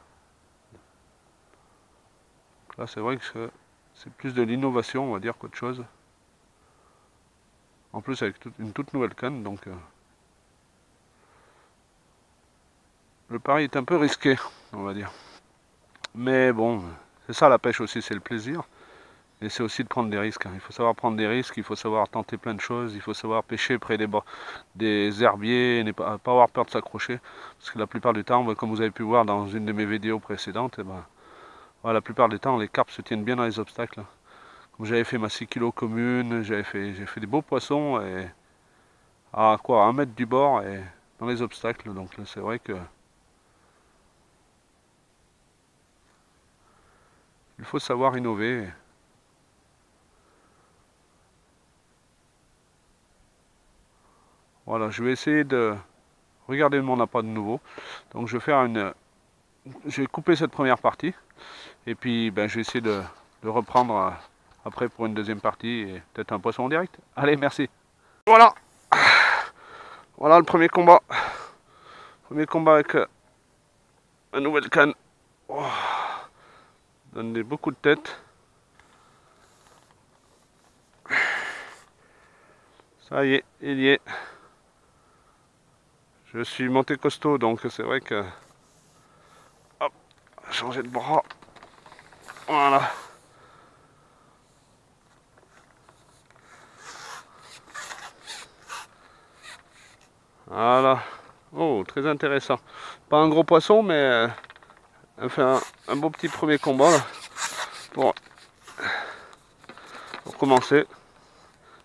S1: Donc là, c'est vrai que c'est plus de l'innovation, on va dire, qu'autre chose. En plus, avec une toute nouvelle canne, donc le pari est un peu risqué, on va dire. Mais bon, c'est ça la pêche aussi, c'est le plaisir. Et c'est aussi de prendre des risques, hein. Il faut savoir prendre des risques, il faut savoir tenter plein de choses, il faut savoir pêcher près des herbiers, et ne pas avoir peur de s'accrocher. Parce que la plupart du temps, comme vous avez pu voir dans une de mes vidéos précédentes, eh ben, voilà, la plupart du temps, les carpes se tiennent bien dans les obstacles. Comme j'avais fait ma 6 kg commune, j'ai fait des beaux poissons et à quoi, 1 mètre du bord et dans les obstacles. Donc là, c'est vrai que il faut savoir innover. Voilà, je vais essayer de regarder mon appât de nouveau. Donc je vais je vais couper cette première partie et puis ben, je vais essayer de reprendre après pour une deuxième partie et peut-être un poisson en direct. Allez, merci. Voilà. Voilà le premier combat. Premier combat avec une nouvelle canne. Oh, donne beaucoup de tête. Ça y est, il y est. Je suis monté costaud, donc c'est vrai que... Hop, changer de bras. Voilà. Voilà. Oh, très intéressant. Pas un gros poisson, mais enfin un beau petit premier combat là, pour commencer.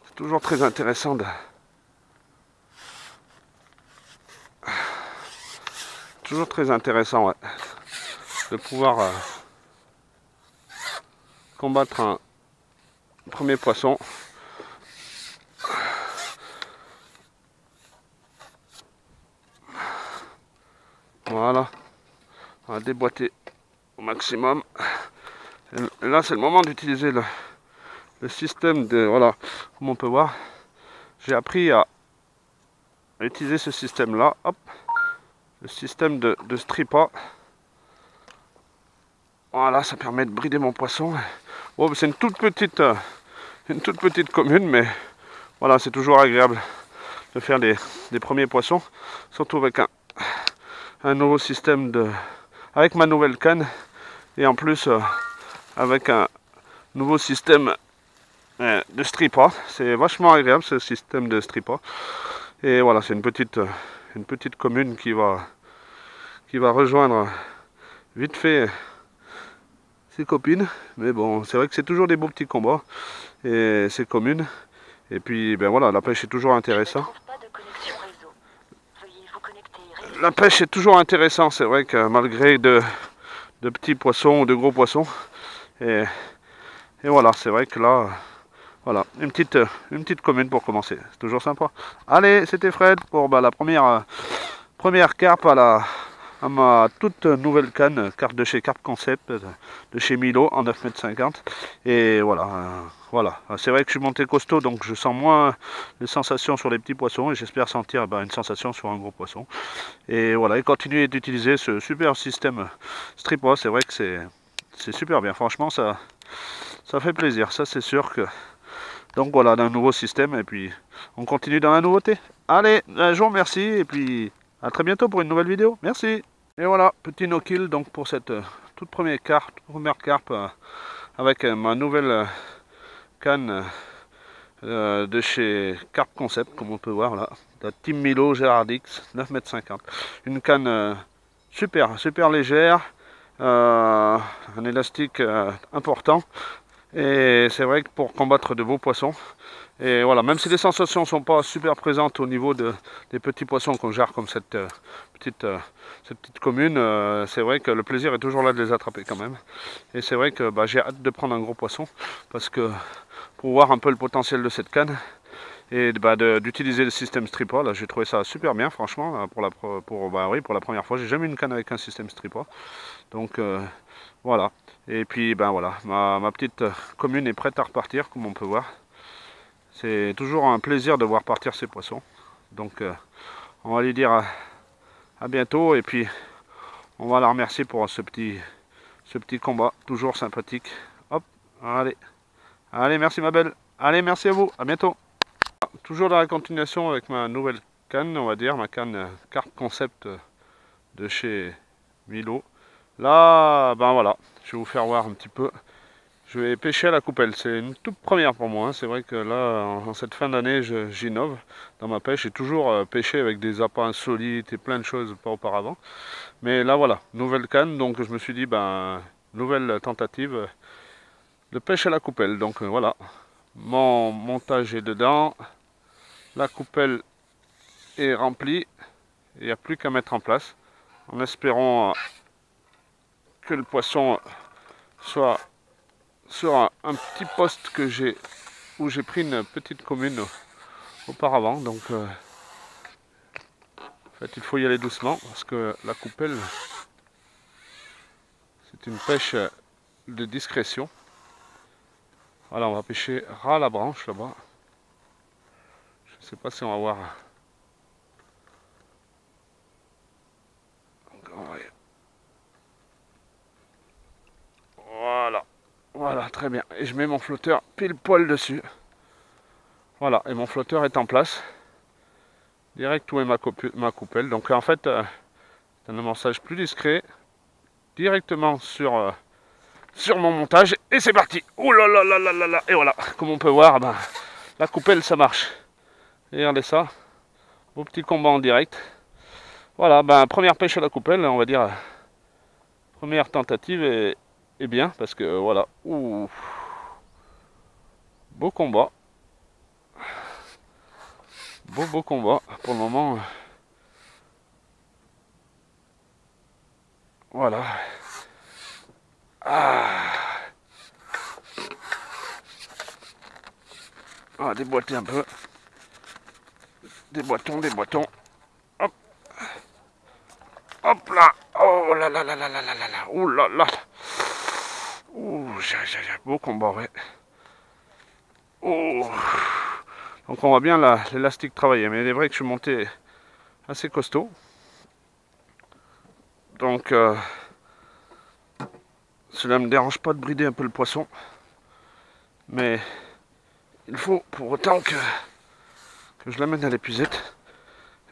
S1: C'est toujours très intéressant de... Toujours très intéressant, ouais, de pouvoir combattre un premier poisson. Voilà. On va déboîter au maximum. Et là, c'est le moment d'utiliser le système de... Voilà, comme on peut voir, j'ai appris à utiliser ce système-là. Hop, le système de stripper. Voilà, ça permet de brider mon poisson. Oh, c'est une toute petite commune, mais voilà, c'est toujours agréable de faire des premiers poissons, surtout avec un nouveau système avec ma nouvelle canne, et en plus avec un nouveau système de stripper. C'est vachement agréable ce système de stripper. Et voilà, c'est une petite commune qui va rejoindre vite fait ses copines. Mais bon, c'est vrai que c'est toujours des beaux petits combats et c'est commune. Et puis ben voilà, la pêche est toujours intéressante. La pêche est toujours intéressante, c'est vrai que malgré de petits poissons ou de gros poissons. Et voilà, c'est vrai que là, voilà, une petite commune pour commencer. C'est toujours sympa. Allez, c'était Fred pour la première carpe à ma toute nouvelle canne, carpe de chez Carp Concept, de chez Milo en 9,50 m. Et voilà, voilà. C'est vrai que je suis monté costaud, donc je sens moins les sensations sur les petits poissons et j'espère sentir une sensation sur un gros poisson. Et voilà, et continuer d'utiliser ce super système stripper. C'est vrai que c'est super bien. Franchement, ça fait plaisir. Ça, c'est sûr que... Donc voilà, un nouveau système et puis on continue dans la nouveauté. Allez, un jour, merci et puis à très bientôt pour une nouvelle vidéo. Merci. Et voilà, petit no-kill donc pour cette toute première carpe avec ma nouvelle canne de chez Carp Concept, comme on peut voir là, de Team Milo Gérardix 9,50 m. Une canne super légère, un élastique important. Et c'est vrai que pour combattre de beaux poissons, et voilà, même si les sensations ne sont pas super présentes au niveau des petits poissons qu'on gère comme cette petite commune, c'est vrai que le plaisir est toujours là de les attraper quand même. Et c'est vrai que j'ai hâte de prendre un gros poisson, parce que pour voir un peu le potentiel de cette canne, et d'utiliser le système stripper, là j'ai trouvé ça super bien franchement, pour la première fois. J'ai jamais eu une canne avec un système stripper, donc voilà. Et puis voilà, ma petite commune est prête à repartir, comme on peut voir. C'est toujours un plaisir de voir partir ces poissons. Donc on va lui dire à bientôt et puis on va la remercier pour ce petit combat, toujours sympathique. Hop, allez, merci ma belle. Allez, merci à vous, à bientôt. Toujours dans la continuation avec ma nouvelle canne, on va dire, ma canne Carp Concept de chez Milo. Là, voilà, je vais vous faire voir un petit peu. Je vais pêcher à la coupelle, c'est une toute première pour moi. C'est vrai que là, en cette fin d'année, j'innove dans ma pêche. J'ai toujours pêché avec des appâts insolites et plein de choses pas auparavant. Mais là, voilà, nouvelle canne, donc je me suis dit, nouvelle tentative de pêche à la coupelle. Donc voilà, mon montage est dedans, la coupelle est remplie, il n'y a plus qu'à mettre en place, en espérant que le poisson soit sur un petit poste où j'ai pris une petite commune auparavant. Donc en fait il faut y aller doucement parce que la coupelle c'est une pêche de discrétion. Voilà, on va pêcher ras la branche là-bas. Je sais pas si on va voir. Voilà. Voilà, très bien. Et je mets mon flotteur pile poil dessus. Voilà, et mon flotteur est en place. Direct où est ma coupelle. Donc en fait, c'est un amorçage plus discret. Directement sur mon montage. Et c'est parti. Ouh là là là là là là. Et voilà, comme on peut voir, ben, la coupelle ça marche. Et regardez ça. Beau petit combat en direct. Voilà, ben première pêche à la coupelle, on va dire. Première tentative et bien. Parce que voilà. Ouh. Beau combat. Beau combat. Pour le moment. Voilà. Ah, déboîter un peu. Des boîtons. Hop. Hop là. Oh là là là là là là là là. Ouh là là. Ouh, beau combat, ouais. Oh. Donc on voit bien l'élastique travailler. Mais il est vrai que je suis monté assez costaud. Donc cela ne me dérange pas de brider un peu le poisson. Mais il faut pour autant que je l'amène à l'épuisette.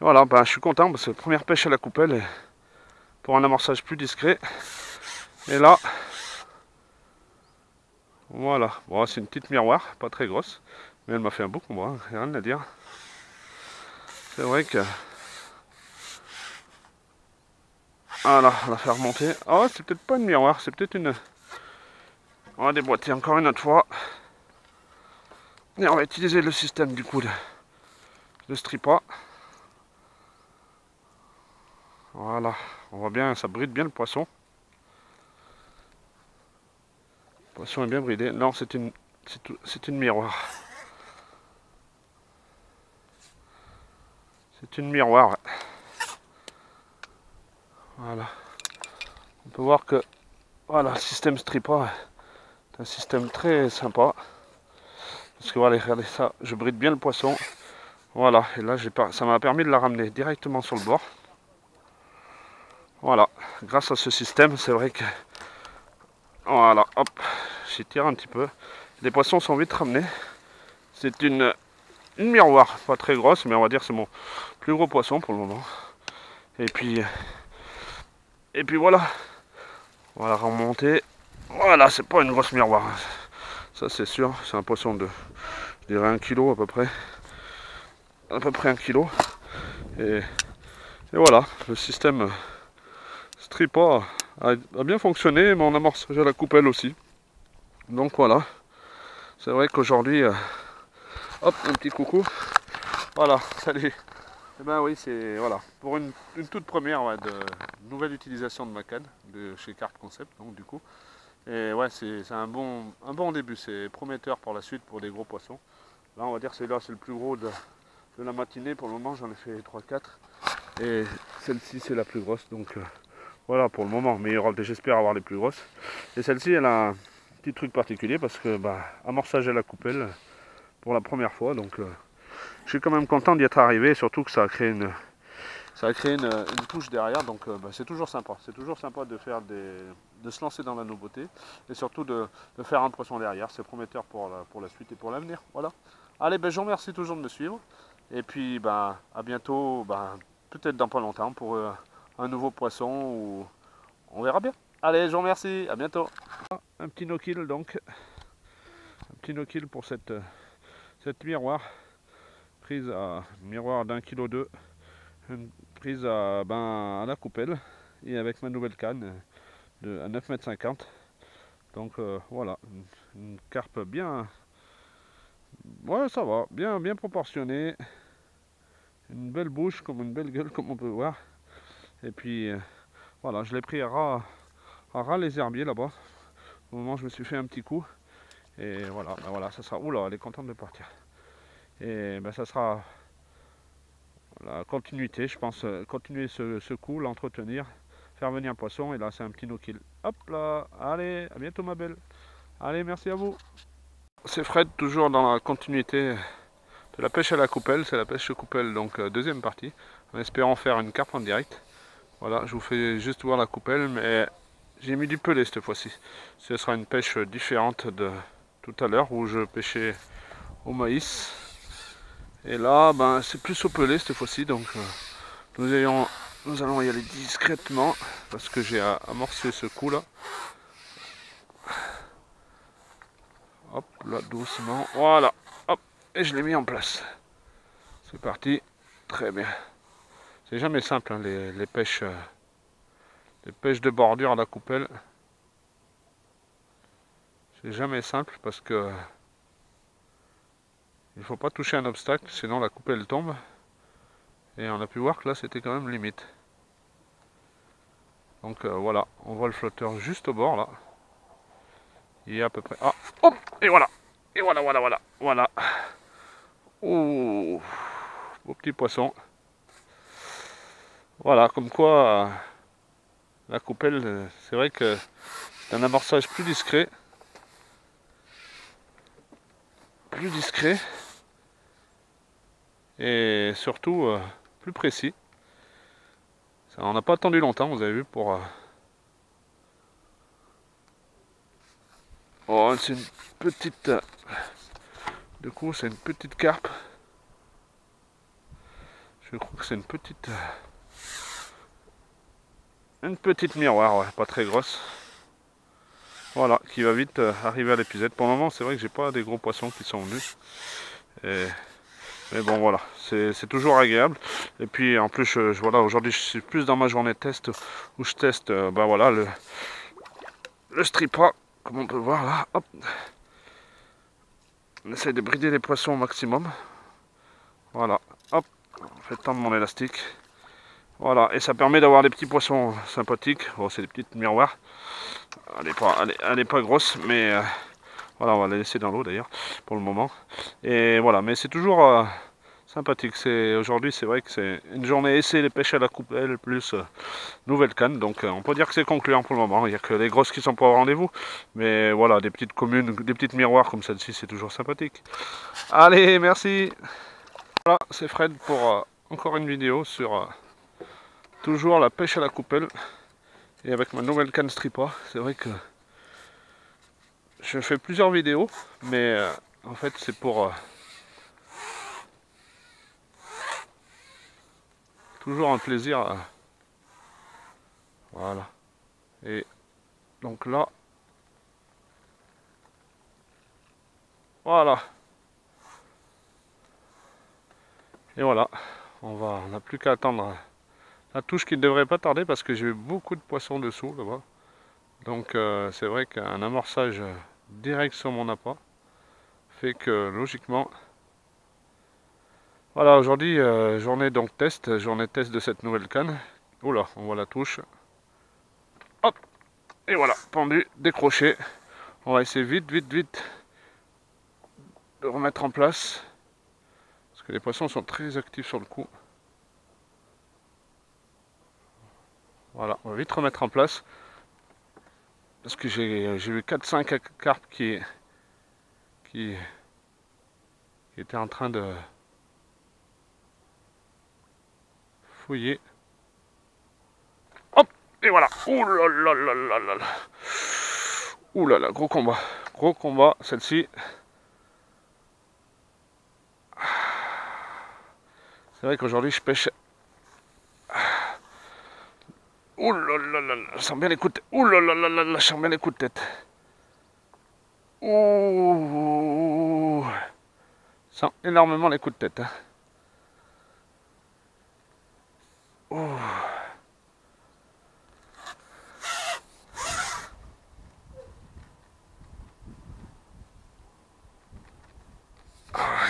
S1: Et voilà, ben, je suis content parce que première pêche à la coupelle pour un amorçage plus discret. Et là, voilà. Bon, c'est une petite miroir, pas très grosse. Mais elle m'a fait un beau combat, hein, rien à dire. C'est vrai que... Voilà, on va faire remonter. Oh, c'est peut-être pas une miroir, c'est peut-être une... On va déboîter encore une autre fois. Et on va utiliser le système du coup de stripa. Voilà, on voit bien, ça bride bien le poisson. Le poisson est bien bridé. Non, c'est une miroir. C'est une miroir, ouais. Voilà. On peut voir que voilà, le système stripa est un système très sympa. Parce que voilà, regardez ça, je bride bien le poisson. Voilà, et là ça m'a permis de la ramener directement sur le bord. Voilà, grâce à ce système, c'est vrai que... Voilà, hop, j'y tire un petit peu. Les poissons sont vite ramenés. C'est une miroir, pas très grosse, mais on va dire que c'est mon plus gros poisson pour le moment. Et puis voilà, on va la remonter. Voilà, c'est pas une grosse miroir. Ça c'est sûr, c'est un poisson de, je dirais 1 kg à peu près. À peu près 1 kg. Et voilà, le système stripa a bien fonctionné, mais on amorçage à la coupelle aussi. Donc voilà, c'est vrai qu'aujourd'hui, hop, un petit coucou. Voilà, salut. Et ben oui, c'est voilà, pour une toute première ouais, de nouvelle utilisation de ma canne de chez Carp Concept, donc du coup. Et ouais, c'est un bon début, c'est prometteur pour la suite pour des gros poissons. Là, on va dire celui-là, c'est le plus gros de la matinée. Pour le moment, j'en ai fait 3-4. Et celle-ci, c'est la plus grosse. Donc voilà pour le moment. Mais j'espère avoir les plus grosses. Et celle-ci, elle a un petit truc particulier parce que amorçage à la coupelle pour la première fois. Donc je suis quand même content d'y être arrivé. Surtout que ça a créé une touche derrière. Donc c'est toujours sympa. C'est toujours sympa de faire de se lancer dans la nouveauté. Et surtout de faire un poisson derrière. C'est prometteur pour la suite et pour l'avenir. Voilà. Allez, je vous remercie toujours de me suivre. Et puis à bientôt, peut-être dans pas longtemps pour un nouveau poisson ou on verra bien. Allez, je vous remercie, à bientôt. Un petit no-kill donc. Un petit no-kill pour cette miroir. Prise à miroir d'1,2 kg. Une prise à la coupelle. Et avec ma nouvelle canne à 9,50 m. Donc voilà, une carpe bien. Ouais, ça va, bien proportionnée. Une belle bouche, comme une belle gueule, comme on peut voir. Et puis voilà, je l'ai pris à ras les herbiers là-bas. Au moment où je me suis fait un petit coup. Et voilà, voilà, ça sera. Oula, elle est contente de partir. Et ça sera la continuité, je pense. Continuer ce coup, l'entretenir, faire venir un poisson. Et là, c'est un petit no-kill. Hop là, allez, à bientôt ma belle. Allez, merci à vous. c'est Fred, toujours dans la continuité de la pêche à la coupelle. C'est la pêche coupelle, donc deuxième partie, en espérant faire une carpe en direct. Voilà, je vous fais juste voir la coupelle, mais j'ai mis du pelé cette fois-ci. Ce sera une pêche différente de tout à l'heure où je pêchais au maïs. Et là, ben, c'est plus au pelé cette fois-ci, donc nous allons y aller discrètement parce que j'ai amorcé ce coup là. Hop, là, doucement. Voilà. Hop, et je l'ai mis en place. C'est parti. Très bien. C'est jamais simple, hein, les pêches de bordure à la coupelle. C'est jamais simple parce que il faut pas toucher un obstacle, sinon la coupelle tombe. Et on a pu voir que là, c'était quand même limite. Donc voilà, on voit le flotteur juste au bord là. Il est à peu près... Ah, hop, et voilà. Et voilà, voilà, voilà. Voilà. Oh, beau petit poisson. Voilà, comme quoi la coupelle, c'est vrai que c'est un amorçage plus discret. Et surtout plus précis. Ça, on n'a pas attendu longtemps, vous avez vu, pour... Oh, c'est une petite... Du coup, c'est une petite carpe. Je crois que c'est une petite miroir, ouais, pas très grosse. Voilà, qui va vite arriver à l'épuisette. Pour le moment, c'est vrai que j'ai pas des gros poissons qui sont venus. Mais bon, voilà, c'est toujours agréable. Et puis, en plus, voilà, aujourd'hui, je suis plus dans ma journée de test où je teste, bah voilà, le stripper, comme on peut voir là. Hop. On essaye de brider les poissons au maximum. Voilà, hop, on fait tendre mon élastique. Voilà, et ça permet d'avoir des petits poissons sympathiques. Bon, c'est des petites miroirs. Elle n'est pas grosse, mais voilà, on va la laisser dans l'eau d'ailleurs, pour le moment. Et voilà, mais c'est toujours sympathique. Aujourd'hui, c'est vrai que c'est une journée essai de pêche à la coupelle plus nouvelle canne. Donc on peut dire que c'est concluant pour le moment. Il n'y a que les grosses qui sont pas au rendez-vous. Mais voilà, des petites communes, des petites miroirs comme celle-ci, c'est toujours sympathique. Allez, merci. Voilà, c'est Fred pour encore une vidéo sur toujours la pêche à la coupelle. Et avec ma nouvelle canne stripper, c'est vrai que je fais plusieurs vidéos, mais en fait c'est pour toujours un plaisir. Voilà. Et donc là, voilà. Et voilà, on n'a plus qu'à attendre la touche qui ne devrait pas tarder parce que j'ai eu beaucoup de poissons dessous là-bas. Donc c'est vrai qu'un amorçage direct sur mon appât fait que logiquement... Voilà, aujourd'hui, journée test de cette nouvelle canne. Oula, on voit la touche. Hop, et voilà, pendu, décroché. On va essayer vite de remettre en place. Parce que les poissons sont très actifs sur le coup. Voilà, on va vite remettre en place. Parce que j'ai vu 4-5 carpes qui étaient en train de fouiller. Hop, et voilà. Ouh là là là là là là. Ouh là là, gros combat. Gros combat, celle-ci. C'est vrai qu'aujourd'hui je pêche. Ouh là là là là, je sens bien les coups de tête. Ouh là là là là, je sens bien les coups de tête. Ouh. Je sens énormément les coups de tête. Hein. Ouh.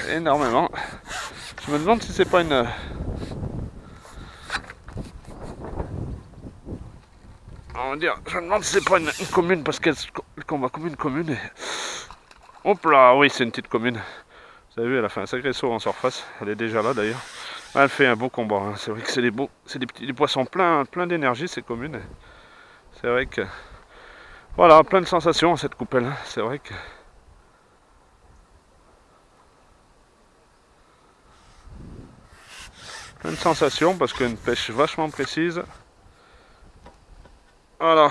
S1: Énormément. Je me demande si c'est pas une... On va dire, je me demande si c'est pas une commune parce qu'elle combat comme une commune. Et... Hop là, oui, c'est une petite commune. Vous avez vu, elle a fait un sacré saut en surface. Elle est déjà là d'ailleurs. Elle fait un beau combat. Hein. C'est vrai que c'est des poissons plein d'énergie ces communes. C'est vrai que voilà, plein de sensations cette coupelle. Hein. C'est vrai que Plein de sensations parce qu'une pêche vachement précise. Voilà.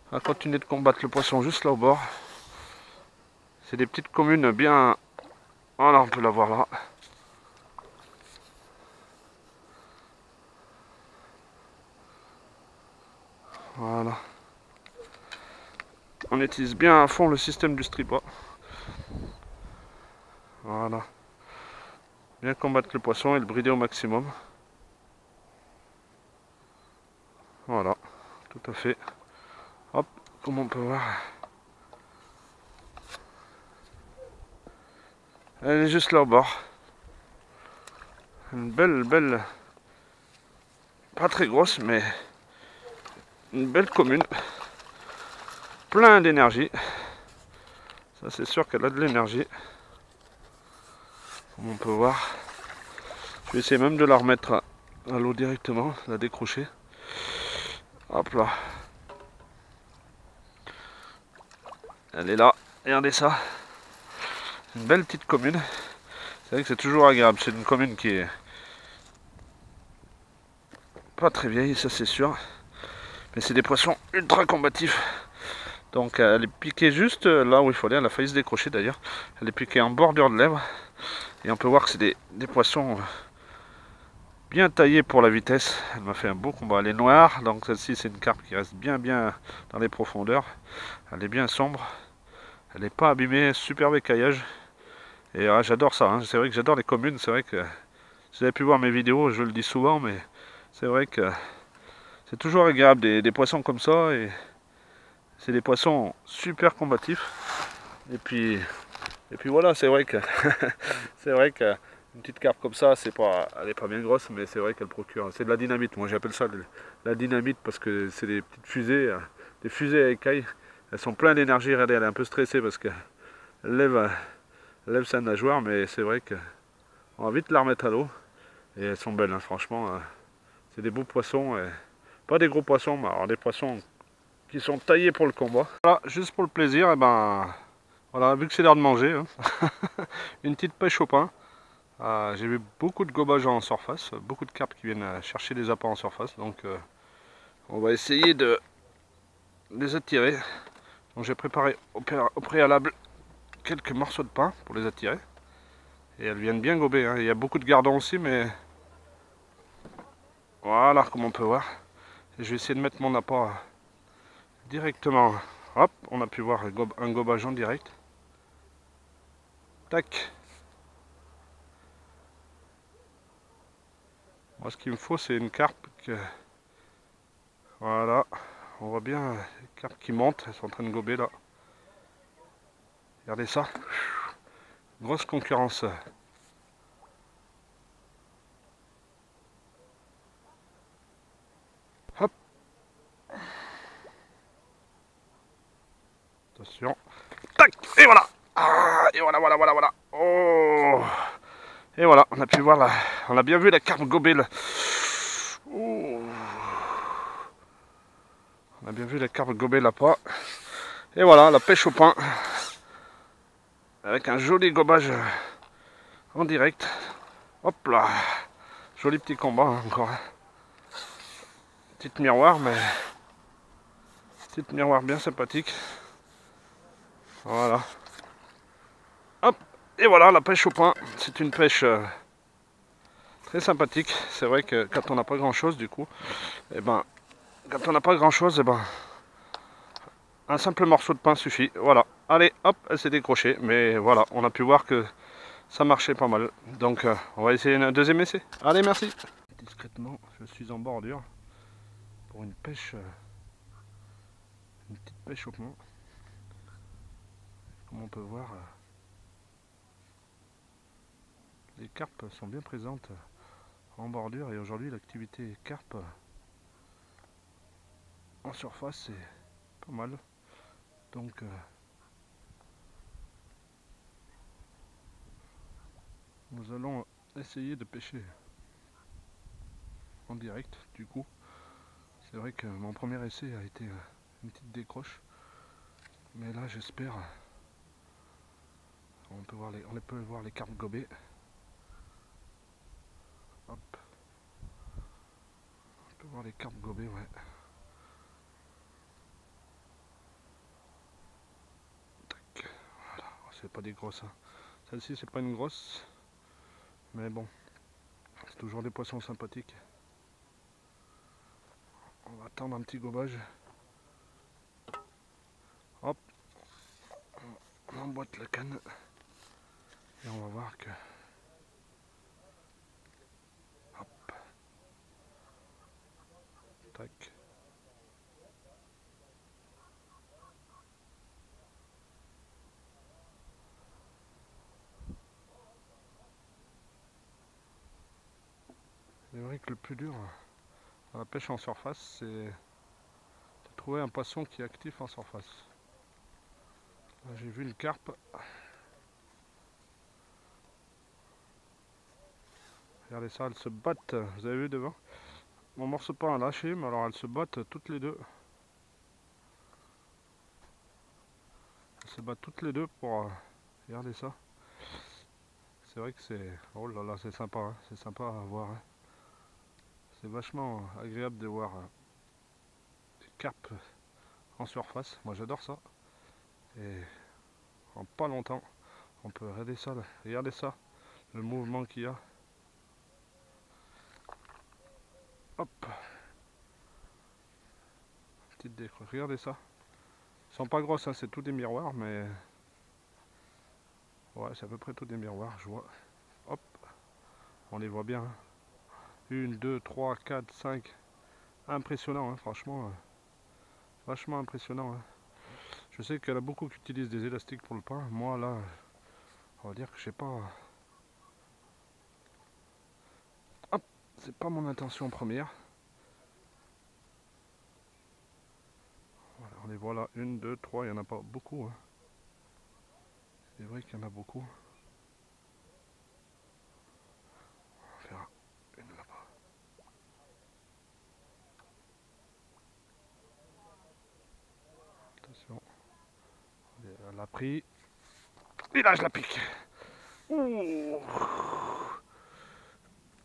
S1: On va continuer de combattre le poisson juste là au bord. C'est des petites communes bien... Voilà, on peut la voir là. Voilà. On utilise bien à fond le système du strip. Voilà. Bien combattre le poisson et le brider au maximum. Voilà. Tout à fait. Hop, comme on peut voir. Elle est juste là au bord. Une belle... Pas très grosse, mais... Une belle commune. Plein d'énergie. Ça c'est sûr qu'elle a de l'énergie. Comme on peut voir. Je vais essayer même de la remettre à l'eau directement, la décrocher. Hop là. Elle est là. Regardez ça. Une belle petite commune. C'est vrai que c'est toujours agréable. C'est une commune qui est pas très vieille, ça c'est sûr. Mais c'est des poissons ultra combatifs. Donc elle est piquée juste là où il faut aller. Elle a failli se décrocher d'ailleurs. Elle est piquée en bordure de lèvres. Et on peut voir que c'est des poissons bien taillés pour la vitesse. Elle m'a fait un beau combat. Elle est noire. Donc celle-ci c'est une carpe qui reste bien dans les profondeurs. Elle est bien sombre. Elle n'est pas abîmée. Superbe écaillage. Et j'adore ça. Hein. C'est vrai que j'adore les communes. C'est vrai que si vous avez pu voir mes vidéos, je le dis souvent. Mais c'est vrai que c'est toujours agréable des poissons comme ça. Et c'est des poissons super combatifs. Et puis voilà, c'est vrai que c'est vrai que une petite carpe comme ça, elle est pas bien grosse, mais c'est vrai qu'elle procure. C'est de la dynamite. Moi, j'appelle ça de la dynamite parce que c'est des petites fusées, des fusées à écailles. Elles sont pleines d'énergie. Regardez, elle est un peu stressée parce qu'elle lève sa nageoire, mais c'est vrai que on va vite la remettre à l'eau. Et elles sont belles, hein, franchement. C'est des beaux poissons, pas des gros poissons, mais alors des poissons qui sont taillés pour le combat. Voilà, juste pour le plaisir, et ben voilà, vu que c'est l'heure de manger, hein, une petite pêche au pain. J'ai vu beaucoup de gobages en surface, beaucoup de carpes qui viennent chercher des appâts en surface, donc on va essayer de les attirer. Donc j'ai préparé au préalable quelques morceaux de pain pour les attirer. Et elles viennent bien gober, hein. Il y a beaucoup de gardons aussi, mais voilà, comme on peut voir. Et je vais essayer de mettre mon appât directement. Hop, on a pu voir un gobage en direct. Tac. Moi, ce qu'il me faut, c'est une carpe que... Voilà. On voit bien les carpes qui montent. Elles sont en train de gober, là. Regardez ça. Grosse concurrence. Hop. Attention. Tac. Et voilà. Et voilà. Oh. Et voilà, on a pu voir on a bien vu la carpe gober. Oh. On a bien vu la carpe gober l'appât. Et voilà, la pêche au pain. Avec un joli gobage en direct. Hop là. Joli petit combat, hein, encore. Petite miroir, mais... Petite miroir bien sympathique. Voilà. Hop. Et voilà, la pêche au pain. C'est une pêche très sympathique. C'est vrai que quand on n'a pas grand chose, du coup, et ben, quand on n'a pas grand chose, et ben, un simple morceau de pain suffit. Voilà. Allez, hop, elle s'est décrochée. Mais voilà, on a pu voir que ça marchait pas mal. Donc, on va essayer un deuxième essai. Allez, merci. Discrètement, je suis en bordure pour une pêche, une petite pêche au pain. Comme on peut voir, les carpes sont bien présentes en bordure. Et aujourd'hui, l'activité carpe en surface, c'est pas mal. Donc, nous allons essayer de pêcher en direct. Du coup, c'est vrai que mon premier essai a été une petite décroche, mais là j'espère on peut voir les carpes gober. Hop. peut voir les carpes gobées, ouais. Tac, voilà, c'est pas des grosses. Hein. Celle-ci, c'est pas une grosse, mais bon, c'est toujours des poissons sympathiques. On va attendre un petit gobage. Hop, on emboîte la canne et on va voir que. Hop, tac. C'est vrai que le plus dur à la pêche en surface, c'est de trouver un poisson qui est actif en surface. J'ai vu une carpe. Regardez ça, elles se battent. Vous avez vu devant? Mon morceau de pain a lâché, mais alors elles se battent toutes les deux. Elles se battent toutes les deux pour... regardez ça. C'est vrai que c'est... oh là là, c'est sympa. Hein. C'est sympa à voir. Hein. C'est vachement agréable de voir des carpes en surface. Moi j'adore ça. Et en pas longtemps, on peut regarder ça. Là. Regardez ça. Le mouvement qu'il y a. Hop. Petite décro. Regardez ça. Ils sont pas grosses, hein, c'est tout des miroirs, mais... ouais, c'est à peu près tout des miroirs, je vois. Hop. On les voit bien. Hein. 1, 2, 3, 4, 5. Impressionnant, hein, franchement. Vachement impressionnant. Hein. Je sais qu'il y en a beaucoup qui utilisent des élastiques pour le pain. Moi, là, on va dire que je sais pas... hop. C'est pas mon intention première. Voilà, on les voit là, 1, 2, 3, il n'y en a pas beaucoup. Hein. C'est vrai qu'il y en a beaucoup. On va faire une là-bas. Attention. Elle l'a pris. Et là, je la pique. Ouh.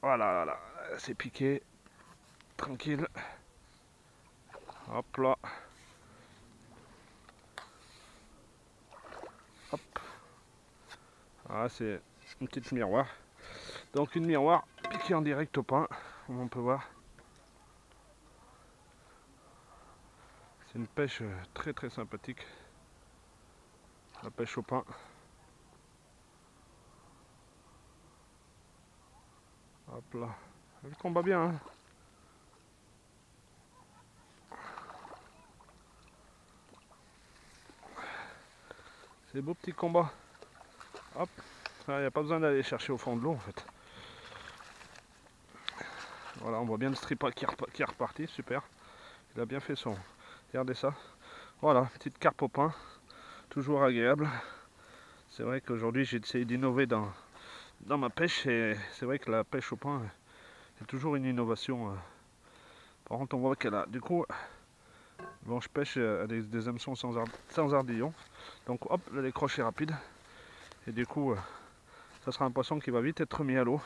S1: Voilà, voilà. C'est piqué. Tranquille. Hop là. Hop. Ah, c'est une petite miroir. Donc une miroir piquée en direct au pain, comme on peut voir. C'est une pêche très très sympathique. La pêche au pain. Hop là. Elle combat bien. Hein. C'est des beaux petits combats. Hop. Il n'y a pas besoin d'aller chercher au fond de l'eau en fait. Voilà, on voit bien le strip qui est reparti, super. Il a bien fait son. Regardez ça. Voilà, petite carpe au pain. Toujours agréable. C'est vrai qu'aujourd'hui j'ai essayé d'innover dans ma pêche et c'est vrai que la pêche au pain est toujours une innovation. Par contre on voit qu'elle a du coup bon je pêche avec des hameçons sans ardillon. Donc hop, le décroche est rapide. Et du coup ça sera un poisson qui va vite être mis à l'eau.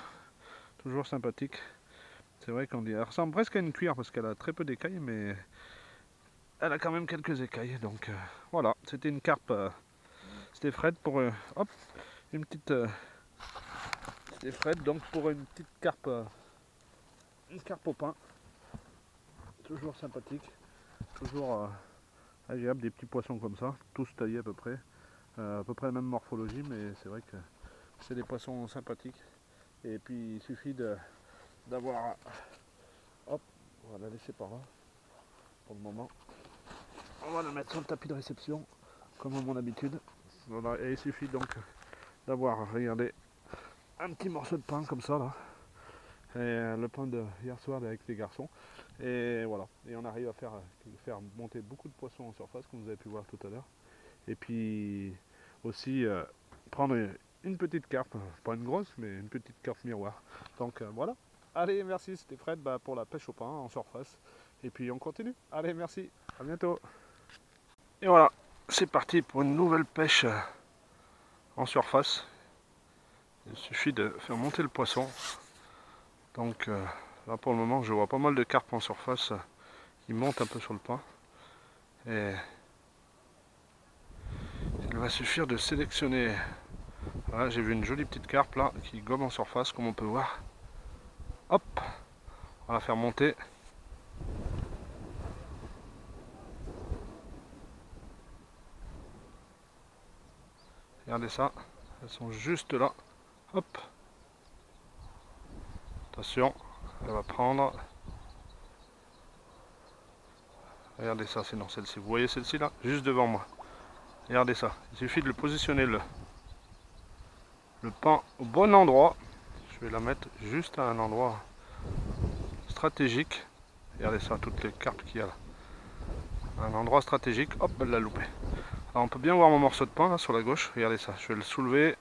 S1: Toujours sympathique. C'est vrai qu'on dit, elle ressemble presque à une cuillère parce qu'elle a très peu d'écailles, mais elle a quand même quelques écailles. Donc voilà, c'était une carpe. C'était Fred pour hop, une petite. C'était Fred donc pour une petite carpe, une carpe au pain. Toujours sympathique, toujours agréable, des petits poissons comme ça, tous taillés à peu près la même morphologie, mais c'est vrai que c'est des poissons sympathiques. Et puis il suffit d'avoir. Hop, on va la laisser par là pour le moment. On va la mettre sur le tapis de réception, comme à mon habitude. Voilà, et il suffit donc d'avoir, regardez, un petit morceau de pain comme ça là. Et le pain de hier soir avec les garçons. Et voilà, et on arrive à faire monter beaucoup de poissons en surface, comme vous avez pu voir tout à l'heure. Et puis aussi prendre une petite carpe, pas une grosse, mais une petite carpe miroir. Donc voilà. Allez, merci, c'était Fred pour la pêche au pain en surface. Et puis on continue. Allez, merci, à bientôt. Et voilà, c'est parti pour une nouvelle pêche en surface. Il suffit de faire monter le poisson. Donc Là pour le moment je vois pas mal de carpes en surface qui montent un peu sur le pain. Et il va suffire de sélectionner. Voilà, j'ai vu une jolie petite carpe là qui gobe en surface comme on peut voir. Hop, on va la faire monter. Regardez ça, elles sont juste là. Hop. Attention, elle va prendre. Regardez ça, c'est dans celle-ci. Vous voyez celle-ci là, juste devant moi. Regardez ça, il suffit de le positionner le pain au bon endroit. Je vais la mettre juste à un endroit stratégique. Regardez ça, toutes les carpes qu'il y a là. Un endroit stratégique, hop, elle l'a loupé. Alors on peut bien voir mon morceau de pain là sur la gauche. Regardez ça, je vais le soulever.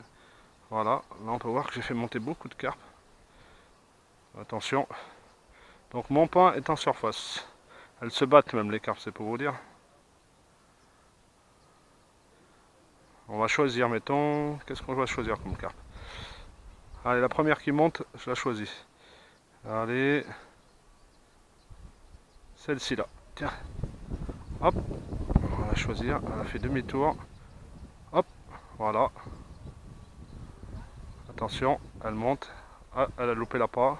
S1: Voilà, là on peut voir que j'ai fait monter beaucoup de carpes. Attention. Donc mon pain est en surface. Elles se battent même les carpes, c'est pour vous dire. On va choisir, mettons, qu'est-ce qu'on va choisir comme carpe? Allez, la première qui monte, je la choisis. Allez, celle-ci là, tiens, hop, on va la choisir, elle a fait demi-tour, hop, voilà. Attention, elle monte, ah, elle a loupé l'appât.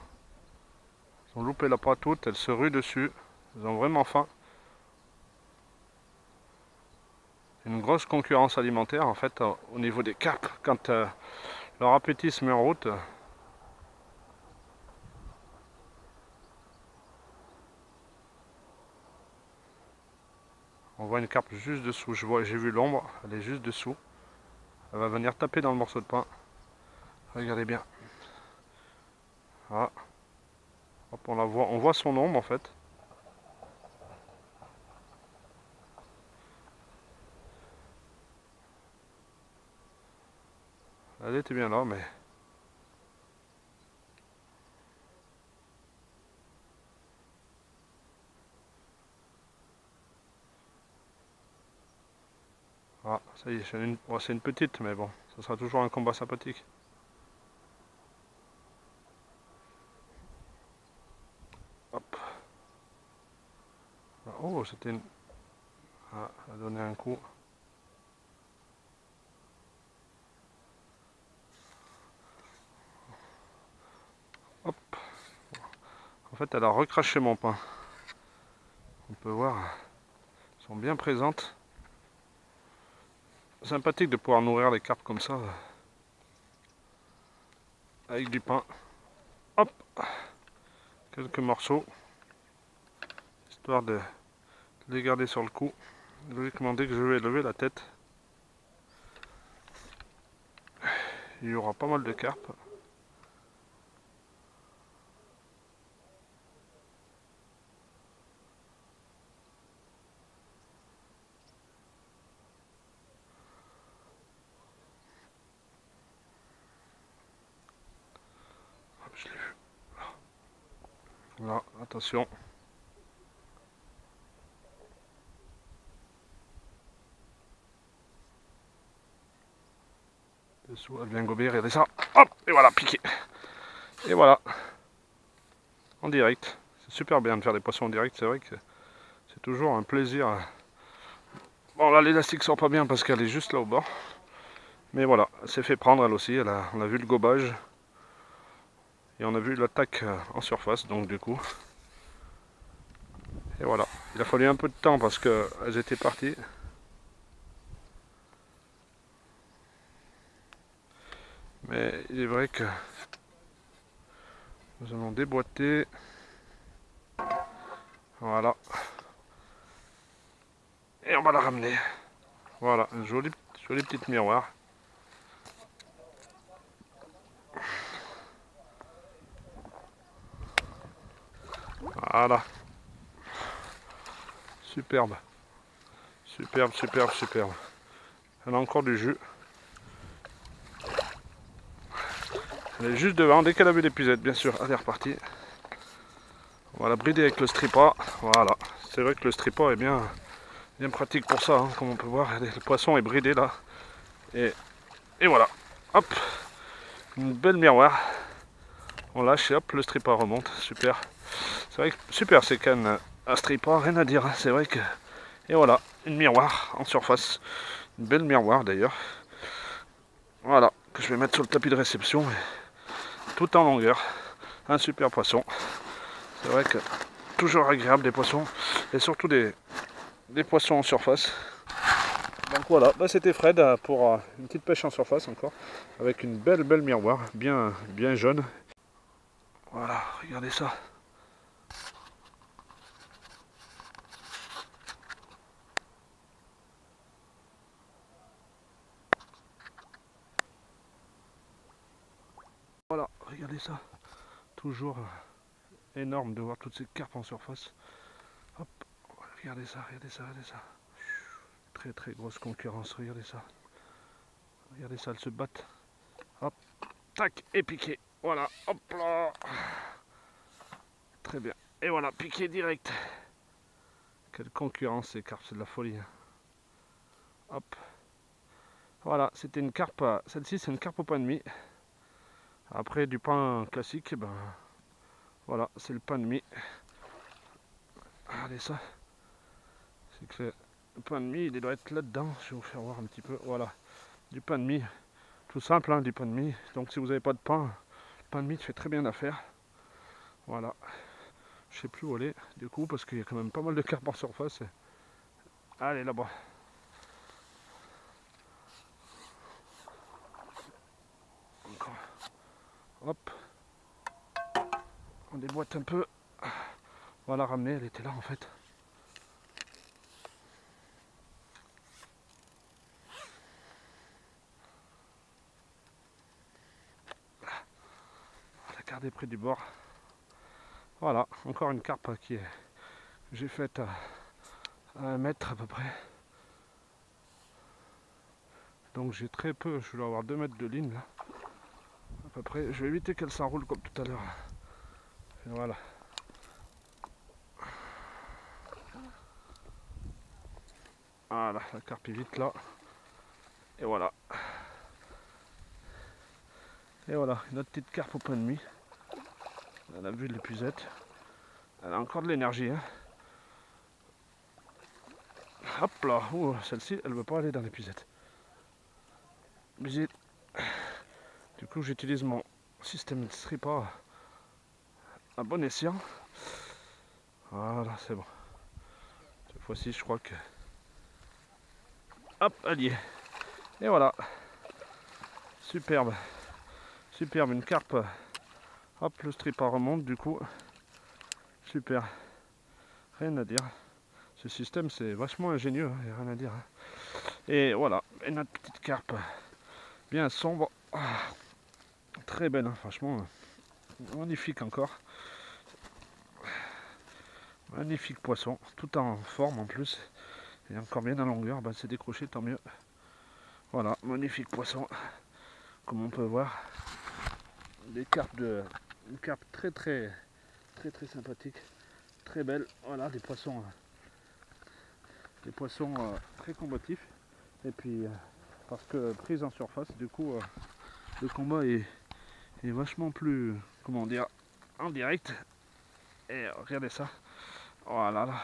S1: Elles ont loupé l'appât toutes, elles se ruent dessus, elles ont vraiment faim. Une grosse concurrence alimentaire en fait au niveau des carpes quand leur appétit se met en route. On voit une carpe juste dessous, j'ai vu l'ombre, elle est juste dessous. Elle va venir taper dans le morceau de pain. Regardez bien. Voilà. Hop, on voit son ombre en fait. Elle était bien là, mais... Ah, ça y est, c'est une petite, mais bon, ça sera toujours un combat sympathique. Hop. Oh, c'était une... Ah, elle a donné un coup. Hop. En fait, elle a recraché mon pain. On peut voir, elles sont bien présentes. Sympathique de pouvoir nourrir les carpes comme ça. Avec du pain. Hop. Quelques morceaux. Histoire de les garder sur le coup. Logiquement, dès que je vais lever la tête, il y aura pas mal de carpes. Je l'ai vu. Là, attention. Dessous, elle vient gober, regardez ça. Hop, et voilà, piqué. Et voilà. En direct. C'est super bien de faire des poissons en direct, c'est vrai que c'est toujours un plaisir. Bon, là, l'élastique sort pas bien parce qu'elle est juste là au bord. Mais voilà, elle s'est fait prendre elle aussi. On a vu le gobage. Et on a vu l'attaque en surface, donc du coup. Et voilà. Il a fallu un peu de temps parce qu'elles étaient parties. Mais il est vrai que nous allons déboîter. Voilà. Et on va la ramener. Voilà, une jolie petite miroir. Voilà. Superbe. Superbe, superbe, superbe. Elle a encore du jus. Elle est juste devant, dès qu'elle a vu l'épuisette, bien sûr, elle est repartie. On va la brider avec le stripper. Voilà. C'est vrai que le stripper est bien pratique pour ça, hein, comme on peut voir. Le poisson est bridé là. Et voilà. Hop. Une belle miroir. On lâche et hop, le stripper remonte. Super. C'est vrai que super ces cannes à stripper, rien à dire. Hein. C'est vrai que... Et voilà, une miroir en surface. Une belle miroir d'ailleurs. Voilà, que je vais mettre sur le tapis de réception. Tout en longueur. Un super poisson. C'est vrai que toujours agréable des poissons. Et surtout des poissons en surface. Donc voilà, bah c'était Fred pour une petite pêche en surface encore. Avec une belle miroir, bien jaune. Voilà, regardez ça. Voilà, regardez ça. Toujours énorme de voir toutes ces carpes en surface. Hop, regardez ça, regardez ça, regardez ça. Très grosse concurrence, regardez ça. Regardez ça, elles se battent. Hop, tac, et piqué. Voilà, hop là. Très bien. Et voilà, piqué direct. Quelle concurrence ces carpes, c'est de la folie. Hop. Voilà, c'était une carpe. Celle-ci, c'est une carpe au pain de mie. Après, du pain classique, ben voilà, c'est le pain de mie. Regardez ça. C'est que le pain de mie, il doit être là-dedans. Je vais vous faire voir un petit peu. Voilà, du pain de mie. Tout simple, hein, du pain de mie. Donc, si vous n'avez pas de pain, le pain de mie fait très bien l'affaire. Voilà. Je sais plus où aller, du coup, parce qu'il y a quand même pas mal de carpes en surface. Allez, là-bas. Encore. Hop. On déboîte un peu. On va la ramener, elle était là en fait. On va la garder près du bord. Voilà, encore une carpe qui est... j'ai faite à 1 mètre à peu près. Donc j'ai très peu, je dois avoir 2 mètres de ligne là. À peu près, je vais éviter qu'elle s'enroule comme tout à l'heure. Voilà. Voilà, la carpe est vite là. Et voilà. Et voilà, une autre petite carpe au pain de mie. Elle a vu de l'épuisette. Elle a encore de l'énergie. Hein. Hop là, celle-ci, elle ne veut pas aller dans l'épuisette. Du coup, j'utilise mon système de stripper à bon escient. Voilà, c'est bon. Cette fois-ci, je crois que... Hop, elle y est. Et voilà. Superbe. Superbe, une carpe. Hop, le stripper remonte du coup. Super. Rien à dire. Ce système, c'est vachement ingénieux, il n'y a rien à dire. Hein. Et voilà, et notre petite carpe. Bien sombre. Très belle, hein, franchement. Magnifique encore. Magnifique poisson, tout en forme en plus. Et encore bien en longueur, bah, c'est décroché, tant mieux. Voilà, magnifique poisson. Comme on peut voir. Des carpes une carpe très sympathique. Très belle. Voilà, des poissons très combatifs. Et puis, parce que prise en surface, du coup, le combat est vachement plus, comment dire, en direct. Et regardez ça. Voilà, là.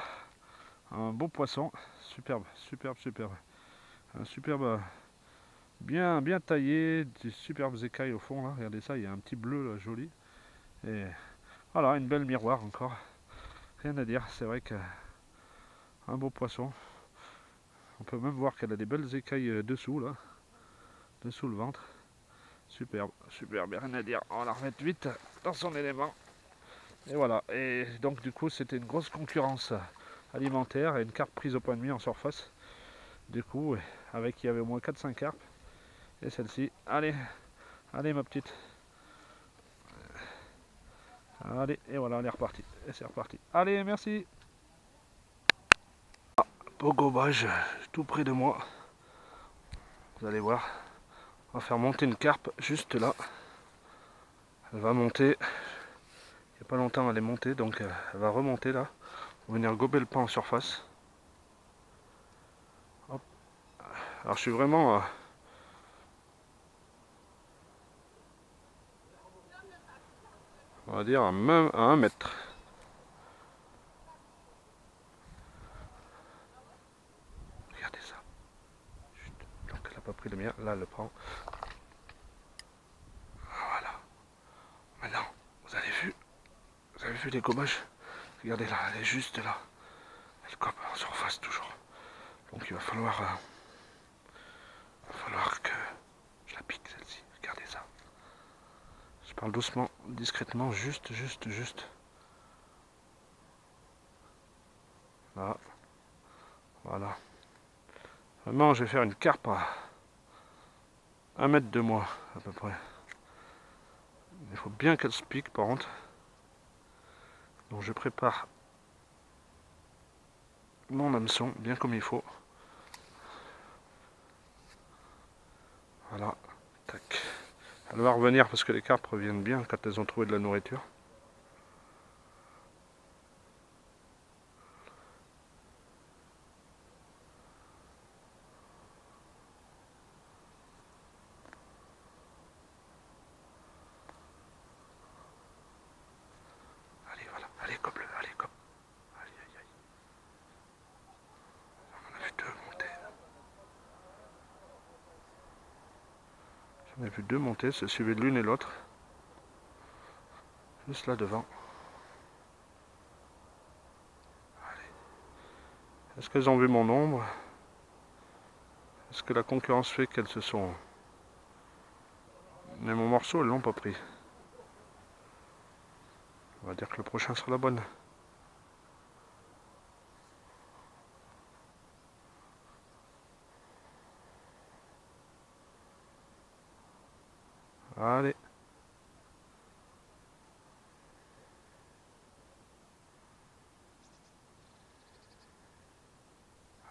S1: Un beau poisson. Superbe. Un superbe, bien taillé. Des superbes écailles au fond, là. Regardez ça, il y a un petit bleu, là, joli. Et voilà, une belle miroir encore. Rien à dire, c'est vrai que un beau poisson. On peut même voir qu'elle a des belles écailles dessous, là. Dessous le ventre. Superbe, rien à dire. On va la remettre vite dans son élément. Et voilà. Et donc du coup, c'était une grosse concurrence alimentaire et une carpe prise au point de mie en surface. Du coup, avec il y avait au moins 4-5 carpes. Et celle-ci, allez ma petite. Allez, et voilà, elle est repartie. Et c'est reparti. Allez, merci. Beau gobage, tout près de moi. Vous allez voir. On va faire monter une carpe juste là. Elle va monter. Il n'y a pas longtemps elle est montée, donc elle va remonter là. On va venir gober le pain en surface. Hop. Alors je suis vraiment... on va dire à 1 mètre. le mien. Là, elle le prend. Voilà. Maintenant, vous avez vu les gommages? Regardez là, elle est juste là. Elle gobe en surface toujours. Donc il va falloir que je la pique celle-ci. Regardez ça. Je parle doucement, discrètement, juste. Là. Voilà. Maintenant, je vais faire une carpe à 1 mètre de moi, à peu près. Il faut bien qu'elle se pique, par contre. Donc je prépare mon hameçon, bien comme il faut. Voilà. Tac. Elle va revenir parce que les carpes reviennent bien quand elles ont trouvé de la nourriture. Allez, voilà. Allez, gobe-le. Allez, gobe. Aïe, aïe, aïe. On en a vu 2 monter. J'en ai vu 2 monter, se suivaient l'une et l'autre. Juste là devant. Est-ce qu'elles ont vu mon ombre? Est-ce que la concurrence fait qu'elles se sont... Mais mon morceau, elles l'ont pas pris. On va dire que le prochain sera la bonne. Allez.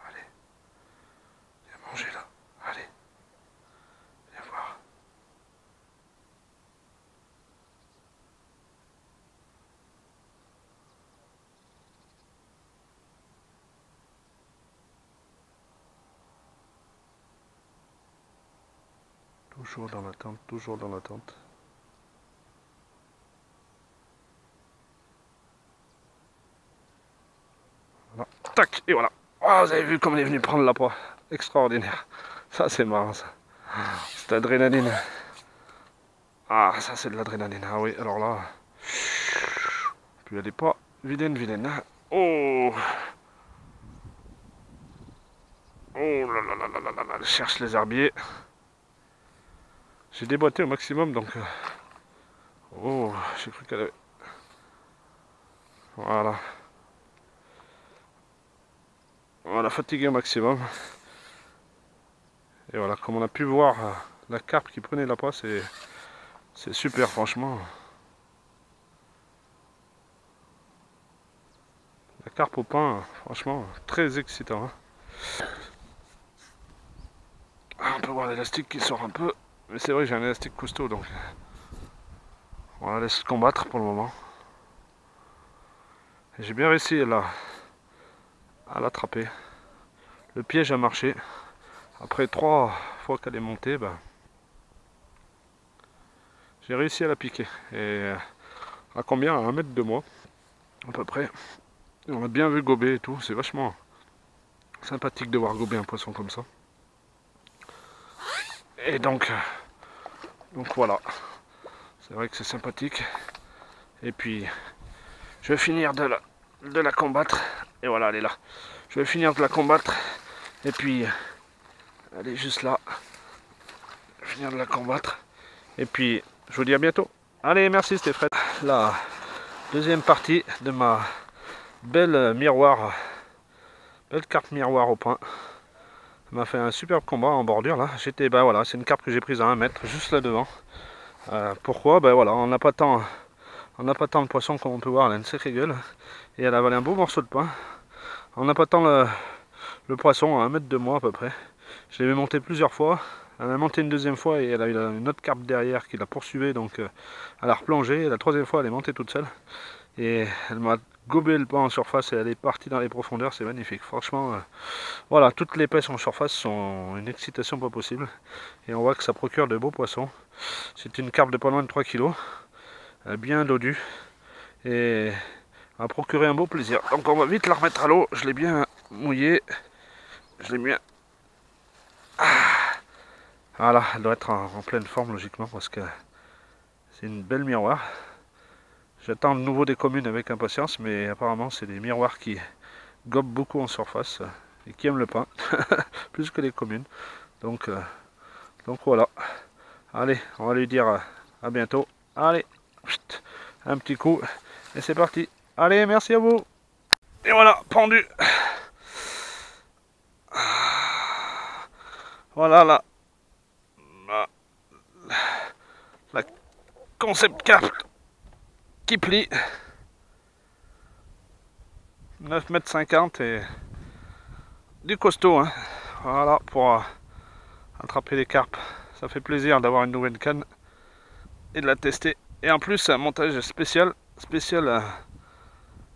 S1: Allez. Viens manger là. Allez. Viens voir. Toujours dans l'attente, toujours dans l'attente. Voilà. Tac, et voilà. Oh, vous avez vu comme elle est venue prendre la proie. Extraordinaire. Ça, c'est marrant, ça. C'est l'adrénaline. Ah, ça, c'est de l'adrénaline. Ah oui, alors là... Puis elle n'est pas vilaine. Oh! Oh là là là là là là, elle cherche les herbiers. J'ai déboîté au maximum, donc... Oh, j'ai cru qu'elle avait... Voilà. On l'a fatigué au maximum. Et voilà, comme on a pu voir, la carpe qui prenait la proie, c'est super, franchement. La carpe au pain, franchement, très excitant. Hein. On peut voir l'élastique qui sort un peu. Mais c'est vrai que j'ai un élastique costaud, donc... On la laisse combattre pour le moment. J'ai bien réussi à l'attraper. Le piège a marché. Après 3 fois qu'elle est montée, j'ai réussi à la piquer. Et à combien? À 1 mètre de moi, à peu près. Et on a bien vu gober et tout. C'est vachement sympathique de voir gober un poisson comme ça. Et donc voilà. C'est vrai que c'est sympathique. Et puis, je vais finir de la combattre. Et voilà, elle est là. Je vais finir de la combattre. Et puis, elle est juste là. Je vais finir de la combattre. Et puis, je vous dis à bientôt. Allez, merci, c'était Fred. La deuxième partie de ma belle miroir. Belle carpe miroir au point. Ça m'a fait un superbe combat en bordure là. Voilà, c'est une carpe que j'ai prise à 1 mètre, juste là devant. Pourquoi? Voilà, on n'a pas tant de poisson comme on peut voir, elle a une sacrée gueule. Et elle a avalé un beau morceau de pain. On n'a pas tant le poisson à 1 mètre de moi à peu près. Je l'ai monté plusieurs fois. Elle a monté une deuxième fois et elle a eu une autre carpe derrière qui la poursuivait, donc elle a replongé. Et la troisième fois, elle est montée toute seule. Et elle m'a gobé le pain en surface et elle est partie dans les profondeurs, c'est magnifique. Franchement, voilà, toutes les pêches en surface sont une excitation pas possible. Et on voit que ça procure de beaux poissons. C'est une carpe de pas loin de 3 kg, bien dodue. Et va procurer un beau plaisir. Donc on va vite la remettre à l'eau. Je l'ai bien mouillée. Je l'ai bien... Voilà, elle doit être en pleine forme logiquement parce que c'est une belle miroir. J'attends le nouveau des communes avec impatience, mais apparemment c'est des miroirs qui gobent beaucoup en surface et qui aiment le pain, plus que les communes. Donc, donc voilà. Allez, on va lui dire à bientôt. Allez, un petit coup et c'est parti. Allez, merci à vous. Et voilà, pendu. Voilà la concept carte qui plie. 9,50 m et du costaud. Hein. Voilà, pour attraper les carpes. Ça fait plaisir d'avoir une nouvelle canne et de la tester. Et en plus, c'est un montage spécial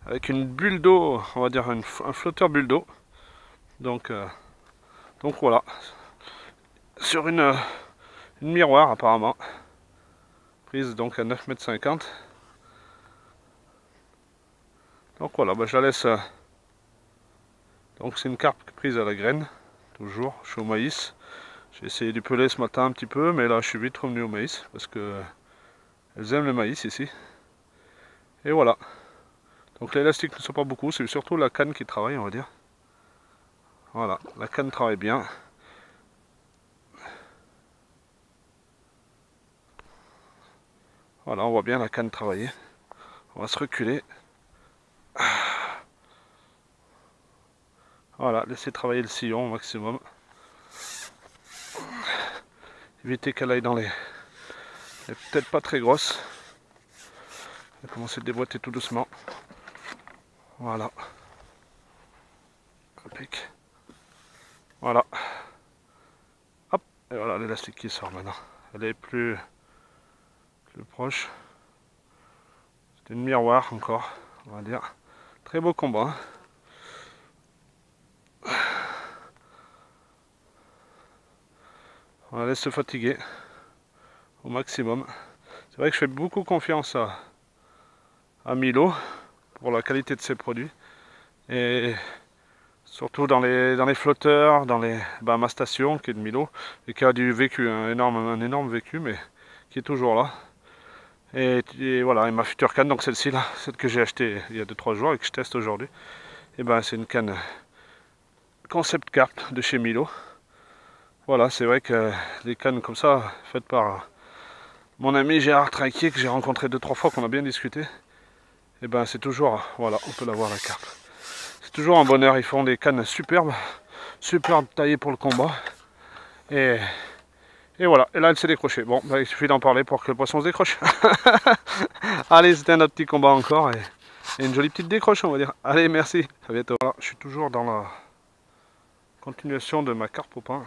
S1: avec une bulle d'eau, on va dire un flotteur bulle d'eau. Donc voilà, sur une miroir apparemment, prise donc à 9,50 m. Donc voilà, bah, je la laisse. Donc c'est une carpe prise à la graine, toujours, je suis au maïs. J'ai essayé du pelé ce matin un petit peu, mais là je suis vite revenu au maïs, parce que elles aiment le maïs ici. Et voilà. Donc l'élastique ne sont pas beaucoup, c'est surtout la canne qui travaille, on va dire. Voilà, la canne travaille bien. Voilà, on voit bien la canne travailler. On va se reculer. Voilà, laisser travailler le sillon au maximum. Éviter qu'elle aille dans les... Elle est peut-être pas très grosse. Elle va commencer à déboîter tout doucement. Voilà. Impeccable. Voilà. Hop. Et voilà l'élastique qui sort maintenant. Elle est plus proche. C'est une miroir encore, on va dire. Très beau combat. On la laisse se fatiguer au maximum. C'est vrai que je fais beaucoup confiance à Milo pour la qualité de ses produits. Et surtout dans les flotteurs, ma station qui est de Milo et qui a du vécu, un énorme vécu, mais qui est toujours là. Et voilà, et ma future canne, donc celle-ci là, celle que j'ai achetée il y a 2-3 jours et que je teste aujourd'hui, et ben c'est une canne concept carte de chez Milo. Voilà, c'est vrai que les cannes comme ça, faites par mon ami Gérard Trinquier, que j'ai rencontré 2-3 fois, qu'on a bien discuté, et ben c'est toujours, voilà, on peut la voir la carpe. C'est toujours un bonheur, ils font des cannes superbes taillées pour le combat. Et voilà, et là elle s'est décrochée. Bon, bah, il suffit d'en parler pour que le poisson se décroche. Allez, c'était un autre petit combat encore et une jolie petite décroche, on va dire. Allez, merci, à bientôt. Voilà, je suis toujours dans la continuation de ma carpe au pain.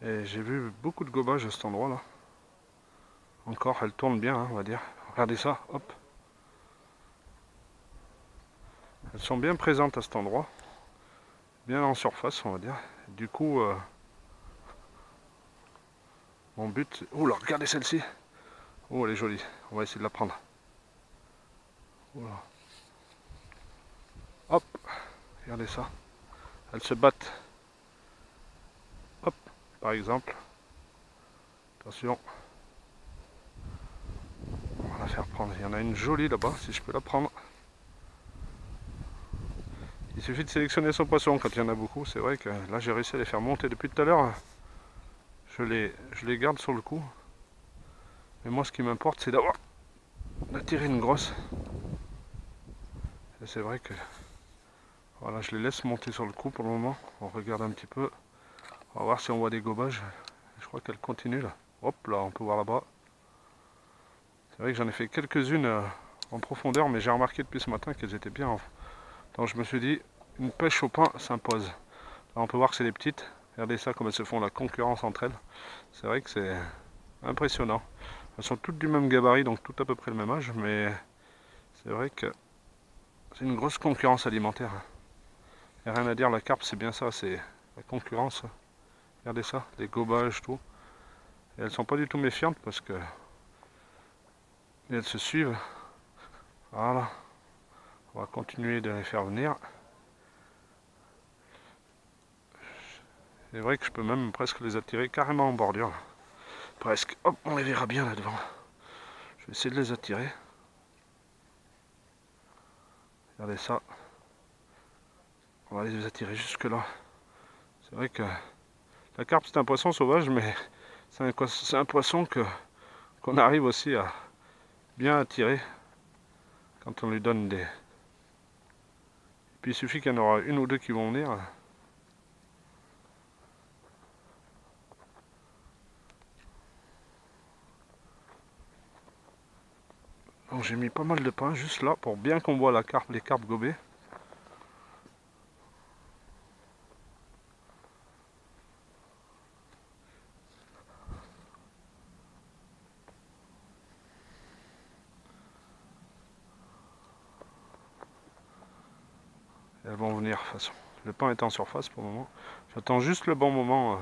S1: Et j'ai vu beaucoup de gobage à cet endroit là. Encore, elle tourne bien, hein, on va dire. Regardez ça, hop. Elles sont bien présentes à cet endroit. Bien en surface, on va dire. Du coup, mon but... Oh là, regardez celle-ci. Oh, elle est jolie. On va essayer de la prendre. Voilà. Hop, regardez ça. Elles se battent. Hop, par exemple. Attention. On va la faire prendre. Il y en a une jolie là-bas, si je peux la prendre. Il suffit de sélectionner son poisson quand il y en a beaucoup. C'est vrai que là, j'ai réussi à les faire monter depuis tout à l'heure. Je les garde sur le coup. Mais moi, ce qui m'importe, c'est d'attirer une grosse. Et c'est vrai que... Voilà, je les laisse monter sur le coup pour le moment. On regarde un petit peu. On va voir si on voit des gobages. Je crois qu'elle continue là. Hop là, on peut voir là-bas. C'est vrai que j'en ai fait quelques-unes en profondeur, mais j'ai remarqué depuis ce matin qu'elles étaient bien. Donc je me suis dit, une pêche au pain s'impose. Là on peut voir que c'est des petites. Regardez ça, comme elles se font la concurrence entre elles. C'est vrai que c'est impressionnant. Elles sont toutes du même gabarit, donc toutes à peu près le même âge, mais c'est vrai que c'est une grosse concurrence alimentaire. Il n'y a rien à dire, la carpe c'est bien ça, c'est la concurrence. Regardez ça, les gobages, tout. Et elles sont pas du tout méfiantes parce que et elles se suivent. Voilà. On va continuer de les faire venir. C'est vrai que je peux même presque les attirer carrément en bordure. Là. Presque. Hop, on les verra bien là devant. Je vais essayer de les attirer. Regardez ça. On va les attirer jusque là. C'est vrai que la carpe c'est un poisson sauvage, mais c'est un poisson qu'on arrive aussi à bien attirer quand on lui donne des... Et puis il suffit qu'il y en aura une ou deux qui vont venir. Donc j'ai mis pas mal de pain juste là pour bien qu'on voit la carpe, les carpes gobées. Elles vont venir de toute façon. Le pain est en surface pour le moment. J'attends juste le bon moment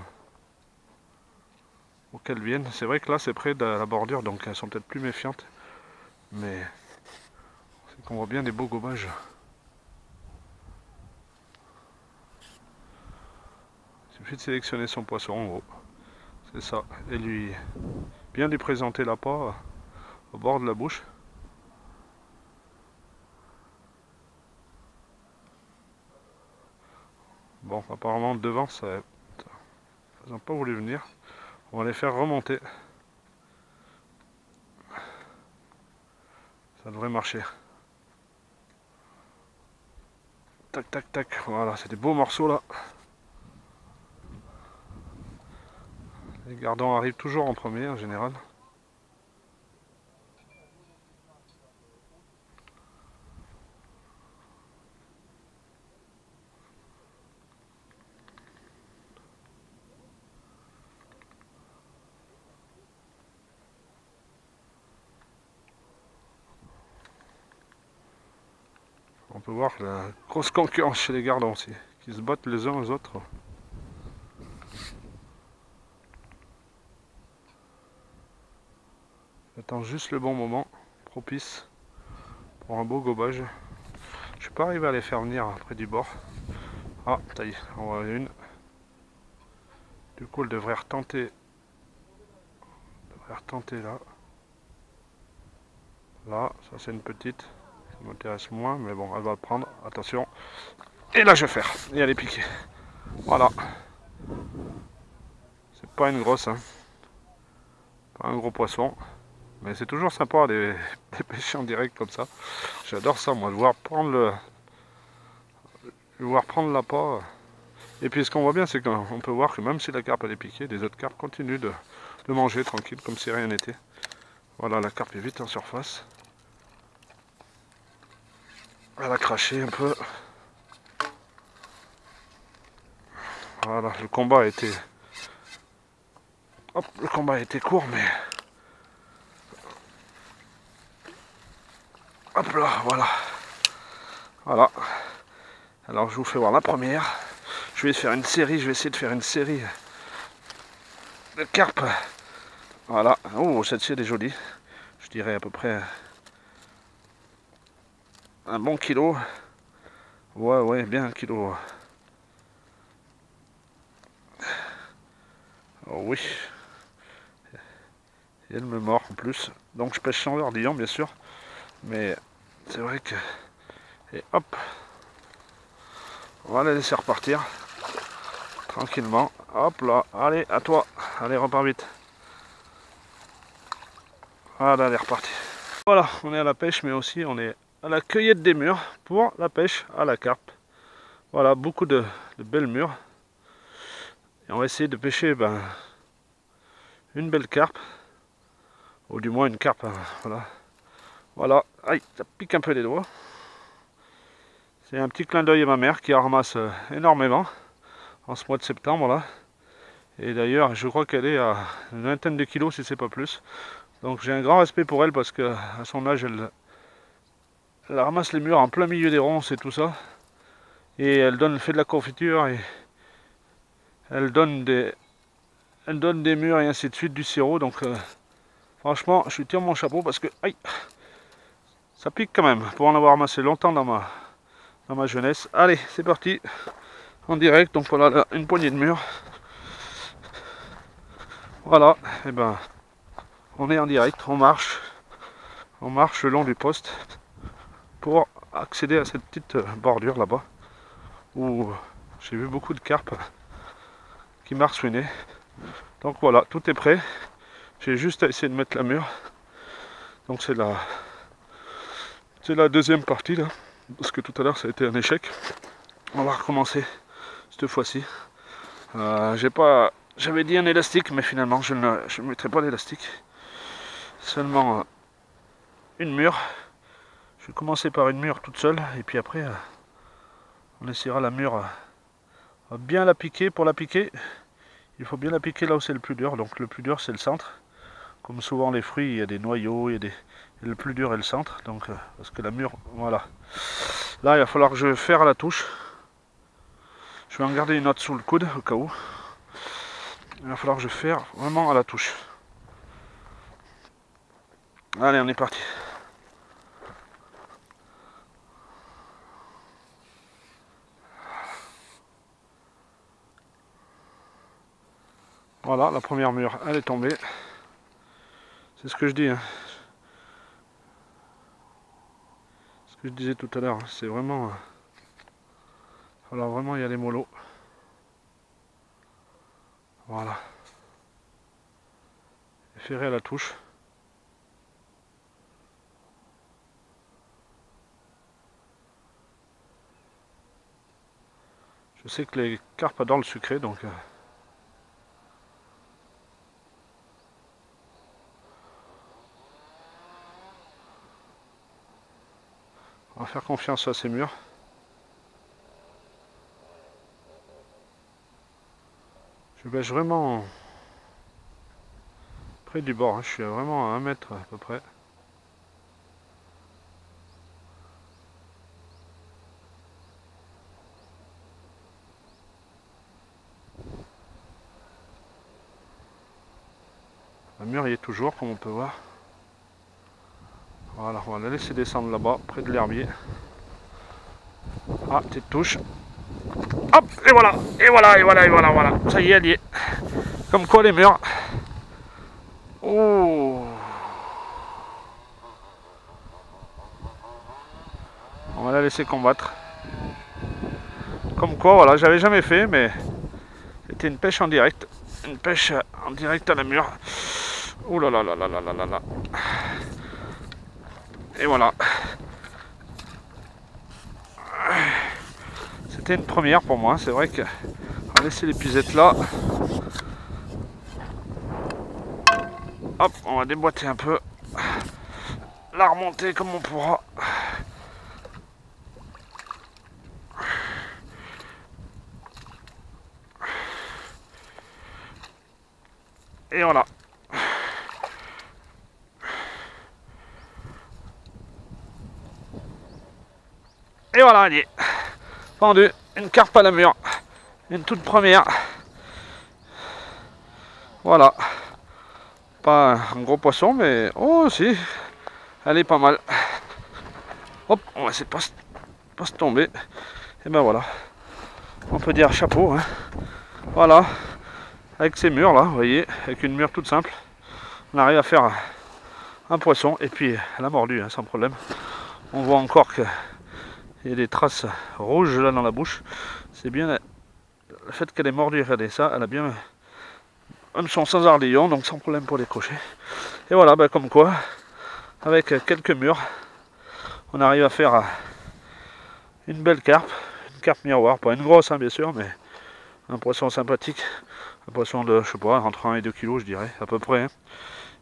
S1: pour qu'elles viennent. C'est vrai que là c'est près de la bordure donc elles sont peut-être plus méfiantes. Mais c'est qu'on voit bien des beaux gobages. Il suffit de sélectionner son poisson en gros. C'est ça. Et lui bien lui présenter l'appât au bord de la bouche. Bon, apparemment devant ça ils n'ont pas voulu venir. On va les faire remonter. Ça devrait marcher. Tac, tac, tac. Voilà, c'est des beaux morceaux là. Les gardons arrivent toujours en premier en général. On peut voir la grosse concurrence chez les gardons aussi, qui se battent les uns aux autres. J'attends juste le bon moment, propice, pour un beau gobage. Je suis pas arrivé à les faire venir près du bord. Ah, ça y est, on voit une. Du coup, elle devrait retenter. Là. Là, ça c'est une petite. Ça m'intéresse moins, mais bon, elle va le prendre. Attention. Et là, je vais faire. Et elle est piquée. Voilà. C'est pas une grosse, hein. Pas un gros poisson. Mais c'est toujours sympa de pêcher en direct comme ça. J'adore ça, moi, de voir prendre l'appât. Et puis ce qu'on voit bien, c'est qu'on peut voir que même si la carpe elle est piquée, des autres carpes continuent de manger tranquille, comme si rien n'était. Voilà, la carpe est vite en surface. Elle a craché un peu. Voilà, le combat a été... Hop, le combat a été court, mais... Hop là, voilà. Voilà. Alors je vous fais voir la première. Je vais faire une série, je vais essayer de faire une série de carpes. Voilà. Oh, celle-ci elle est jolie. Je dirais à peu près un bon kilo. Ouais, bien un kilo. Oh oui. Et elle me mord en plus. Donc je pêche sans l'ordillon bien sûr. Mais c'est vrai que... Et hop. On va la laisser repartir. Tranquillement. Hop là. Allez, à toi. Allez, repars vite. Voilà, elle est repartie. Voilà, on est à la pêche, mais aussi on est à la cueillette des mûres pour la pêche à la carpe. Voilà, beaucoup de belles mûres. Et on va essayer de pêcher une belle carpe. Ou du moins une carpe, hein, voilà. Voilà, aïe, ça pique un peu les doigts. C'est un petit clin d'œil à ma mère qui en ramasse énormément en ce mois de septembre là. Et d'ailleurs, je crois qu'elle est à une vingtaine de kilos si c'est pas plus. Donc j'ai un grand respect pour elle parce que à son âge, elle ramasse les mûres en plein milieu des ronces et tout ça. Et elle fait de la confiture et elle donne des mûres et ainsi de suite, du sirop. Donc franchement, je lui tire mon chapeau parce que aïe, ça pique quand même pour en avoir ramassé longtemps dans ma jeunesse. Allez, c'est parti en direct. Donc voilà, une poignée de mûres. Voilà, et ben on est en direct, on marche le long du poste pour accéder à cette petite bordure là-bas où j'ai vu beaucoup de carpes qui marsouinaient. Donc voilà, tout est prêt. J'ai juste à essayer de mettre la mûre. Donc c'est la deuxième partie là, parce que tout à l'heure ça a été un échec. On va recommencer cette fois-ci. J'avais dit un élastique, mais finalement je ne mettrai pas d'élastique. Seulement une mûre. Je vais commencer par une mûre toute seule, et puis après on essaiera la mûre. On va bien la piquer. Pour la piquer, il faut bien la piquer là où c'est le plus dur. Donc le plus dur c'est le centre. Comme souvent les fruits, il y a des noyaux, et le plus dur est le centre. Donc parce que la mûre, voilà. Là il va falloir que je ferre à la touche. Je vais en garder une autre sous le coude au cas où. Il va falloir que je ferre vraiment à la touche. Allez, on est parti. Voilà, la première mûre, elle est tombée. C'est ce que je dis. Hein. Ce que je disais tout à l'heure, c'est vraiment... il va falloir vraiment y aller mollo. Voilà. Et ferrer à la touche. Je sais que les carpes adorent le sucré, donc... on va faire confiance à ces mûres. Je bêche vraiment près du bord, hein. Je suis vraiment à 1 mètre à peu près. La mûre y est toujours, comme on peut voir. Voilà, on va la laisser descendre là-bas, près de l'herbier. Ah, petite touche. Hop, et voilà, et voilà, et voilà, et voilà, voilà. Ça y est, elle y est. Comme quoi les mûres. Oh. On va la laisser combattre. Comme quoi, voilà, j'avais jamais fait, mais c'était une pêche en direct. Une pêche en direct à la mûre. Ouh là là là là là là là. Et voilà. C'était une première pour moi. C'est vrai qu'on va laisser l'épuisette là. Hop, on va déboîter un peu. La remonter comme on pourra. Et voilà. Et voilà, elle y est. Pendu, une carpe à la mûre. Une toute première. Voilà. Pas un gros poisson, mais... oh, si. Elle est pas mal. Hop, on va essayer de pas se tomber. Et ben voilà. On peut dire chapeau. Hein. Voilà. Avec ces murs là, vous voyez, avec une mûre toute simple, on arrive à faire un poisson. Et puis, elle a mordu, hein, sans problème. On voit encore qu'il y a des traces rouges là dans la bouche. C'est bien le fait qu'elle ait mordu. Regardez ça, elle a bien hameçon sans ardillon, donc sans problème pour les crochets. Et voilà, ben, comme quoi, avec quelques mûres, on arrive à faire une belle carpe. Une carpe miroir, pas une grosse, hein, bien sûr, mais un poisson sympathique. Un poisson de, je sais pas, entre 1 et 2 kg, je dirais, à peu près. Hein.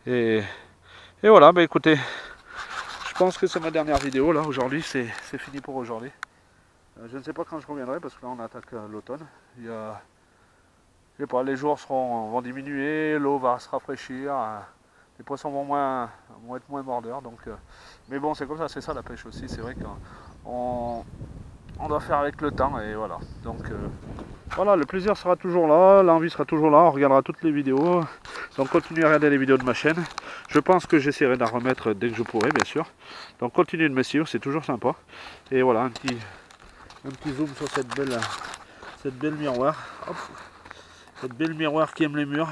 S1: Et voilà, bah écoutez, je pense que c'est ma dernière vidéo, là, aujourd'hui, c'est fini pour aujourd'hui. Je ne sais pas quand je reviendrai, parce que là, on attaque l'automne. Il y a, je sais pas, les jours vont diminuer, l'eau va se rafraîchir, les poissons vont être moins mordeurs, donc... mais bon, c'est comme ça, c'est ça la pêche aussi, c'est vrai qu'on doit faire avec le temps, et voilà. Donc... voilà, le plaisir sera toujours là, l'envie sera toujours là, on regardera toutes les vidéos. Donc continuez à regarder les vidéos de ma chaîne. Je pense que j'essaierai d'en remettre dès que je pourrai, bien sûr. Donc continuez de me suivre, c'est toujours sympa. Et voilà, un petit zoom sur cette belle miroir. Hop. Cette belle miroir qui aime les murs.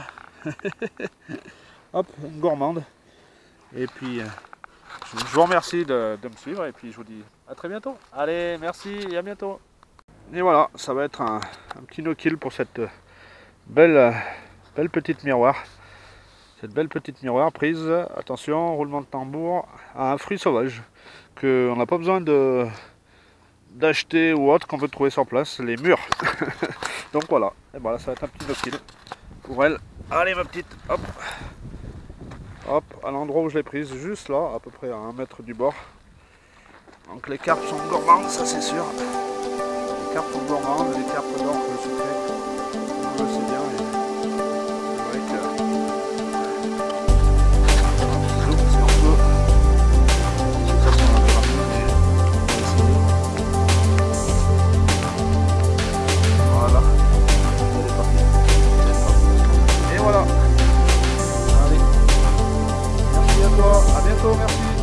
S2: Hop, une gourmande. Et puis, je vous remercie de me suivre et puis je vous dis à très bientôt. Allez, merci et à bientôt. Et voilà, ça va être un petit no-kill pour cette belle petite miroir. Cette belle petite miroir prise, attention, roulement de tambour, à un fruit sauvage qu'on n'a pas besoin d'acheter ou autre, qu'on peut trouver sur place, les mûres. Donc voilà, et voilà, ça va être un petit no-kill pour elle. Allez ma petite, hop, hop, à l'endroit où je l'ai prise, juste là, à peu près à 1 mètre du bord. Donc les carpes sont gourmandes, ça c'est sûr. Les carpes sont gourmandes, les carpes d'or sucrées, on le sait bien. Et c'est vrai que à bientôt, merci.